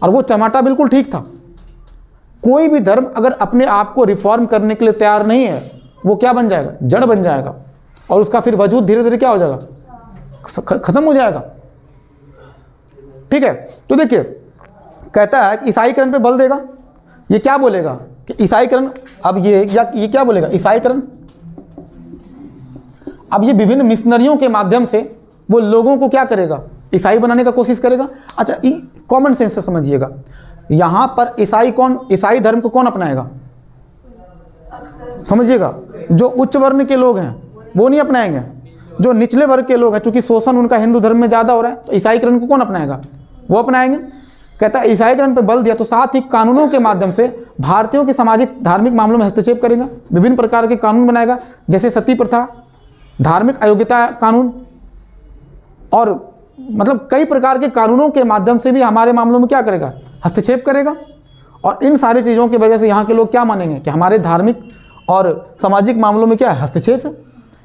और वो चमाटा बिल्कुल ठीक था। कोई भी धर्म अगर अपने आप को रिफॉर्म करने के लिए तैयार नहीं है, वो क्या बन जाएगा? जड़ बन जाएगा, और उसका फिर वजूद धीरे धीरे क्या हो जाएगा? खत्म हो जाएगा। ठीक है, तो देखिए कहता है कि ईसाईकरण पे बल देगा। ये क्या बोलेगा कि ईसाईकरण, अब ये क्या बोलेगा? ईसाईकरण अब ये विभिन्न मिशनरियों के माध्यम से वो लोगों को क्या करेगा? ईसाई बनाने का कोशिश करेगा। अच्छा, कॉमन सेंस से समझिएगा, यहाँ पर ईसाई धर्म को कौन अपनाएगा? समझिएगा, जो उच्च वर्ण के लोग हैं वो नहीं अपनाएंगे, जो निचले वर्ग के लोग हैं, चूंकि शोषण उनका हिंदू धर्म में ज़्यादा हो रहा है, तो ईसाईकरण को कौन अपनाएगा? वो अपनाएंगे। कहता है ईसाईकरण पर बल दिया तो साथ ही कानूनों के माध्यम से भारतीयों के सामाजिक धार्मिक मामलों में हस्तक्षेप करेगा। विभिन्न प्रकार के कानून बनाएगा, जैसे सती प्रथा, धार्मिक अयोग्यता कानून, और मतलब कई प्रकार के कानूनों के माध्यम से भी हमारे मामलों में क्या करेगा? हस्तक्षेप करेगा। और इन सारी चीज़ों की वजह से यहाँ के लोग क्या मानेंगे कि हमारे धार्मिक और सामाजिक मामलों में क्या है? हस्तक्षेप है।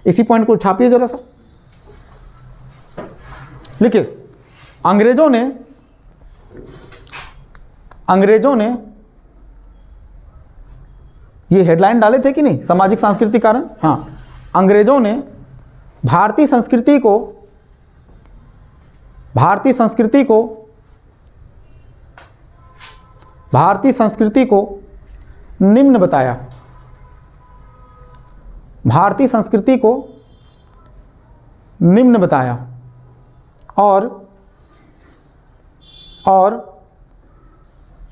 इसी पॉइंट को छापिए जरा सा, लिखिए। अंग्रेजों ने ये हेडलाइन डाले थे कि नहीं, सामाजिक सांस्कृतिक कारण? हाँ, अंग्रेजों ने भारतीय संस्कृति को निम्न बताया। भारतीय संस्कृति को निम्न बताया और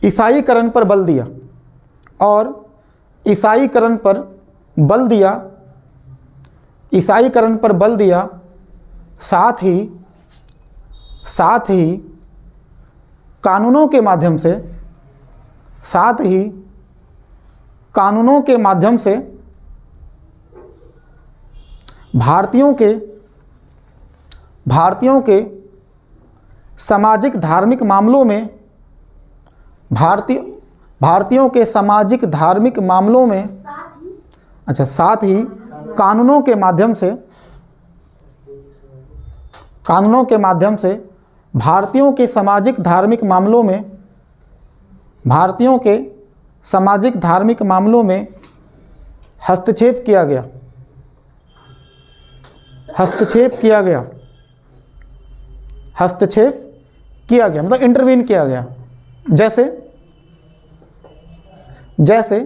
ईसाईकरण पर बल दिया, ईसाईकरण पर बल दिया। साथ ही कानूनों के माध्यम से भारतीयों के सामाजिक धार्मिक मामलों में भारतीयों के सामाजिक धार्मिक मामलों में साथ ही कानूनों के माध्यम से भारतीयों के सामाजिक धार्मिक मामलों में हस्तक्षेप किया गया, मतलब इंटरवीन किया गया। जैसे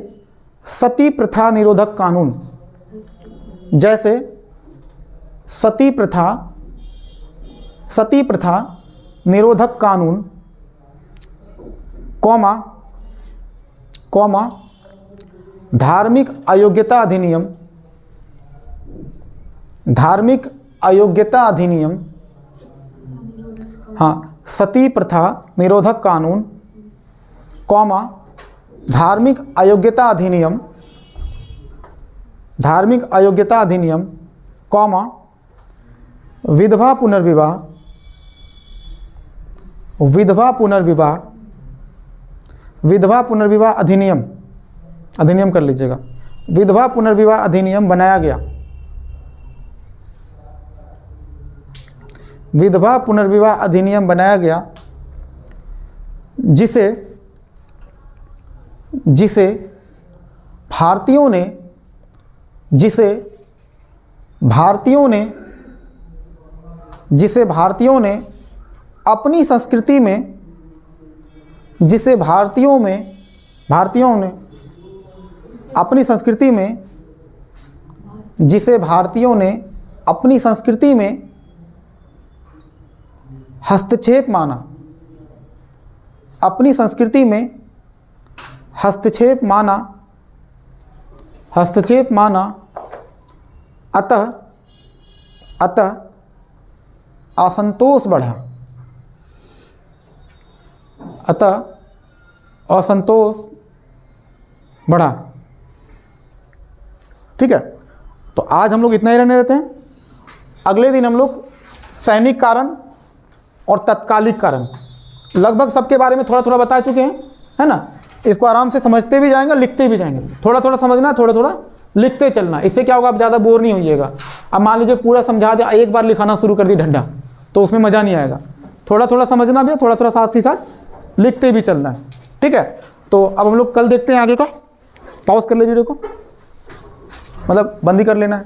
सती प्रथा निरोधक कानून, सती प्रथा निरोधक कानून कॉमा कॉमा धार्मिक अयोग्यता अधिनियम, धार्मिक अयोग्यता अधिनियम, हाँ, सती प्रथा निरोधक कानून कॉमा धार्मिक अयोग्यता अधिनियम, धार्मिक अयोग्यता अधिनियम कॉमा विधवा पुनर्विवाह, विधवा पुनर्विवाह, विधवा पुनर्विवाह अधिनियम, अधिनियम कर लीजिएगा, विधवा पुनर्विवाह अधिनियम बनाया गया, विधवा पुनर्विवाह अधिनियम बनाया गया, जिसे जिसे भारतीयों ने जिसे भारतीयों ने अपनी संस्कृति में, जिसे भारतीयों ने अपनी संस्कृति में, जिसे भारतीयों ने अपनी संस्कृति में हस्तक्षेप माना, अपनी संस्कृति में हस्तक्षेप माना, अतः असंतोष बढ़ा, अतः असंतोष बढ़ा। ठीक है, तो आज हम लोग इतना ही रहने देते हैं। अगले दिन हम लोग सैनिक कारण और तत्कालिक कारण लगभग सबके बारे में थोड़ा थोड़ा बता चुके हैं, है ना। इसको आराम से समझते भी जाएंगे, लिखते भी जाएंगे, थोड़ा थोड़ा समझना, थोड़ा थोड़ा लिखते चलना। इससे क्या होगा, आप ज़्यादा बोर नहीं होइएगा। अब मान लीजिए पूरा समझा दिया, एक बार लिखाना शुरू कर दी ढंढा, तो उसमें मज़ा नहीं आएगा। थोड़ा थोड़ा समझना भी है, थोड़ा थोड़ा साथ ही साथ लिखते भी चलना है। ठीक है, तो अब हम लोग कल देखते हैं आगे का। पॉज कर ले वीडियो को, मतलब बंद ही कर लेना है।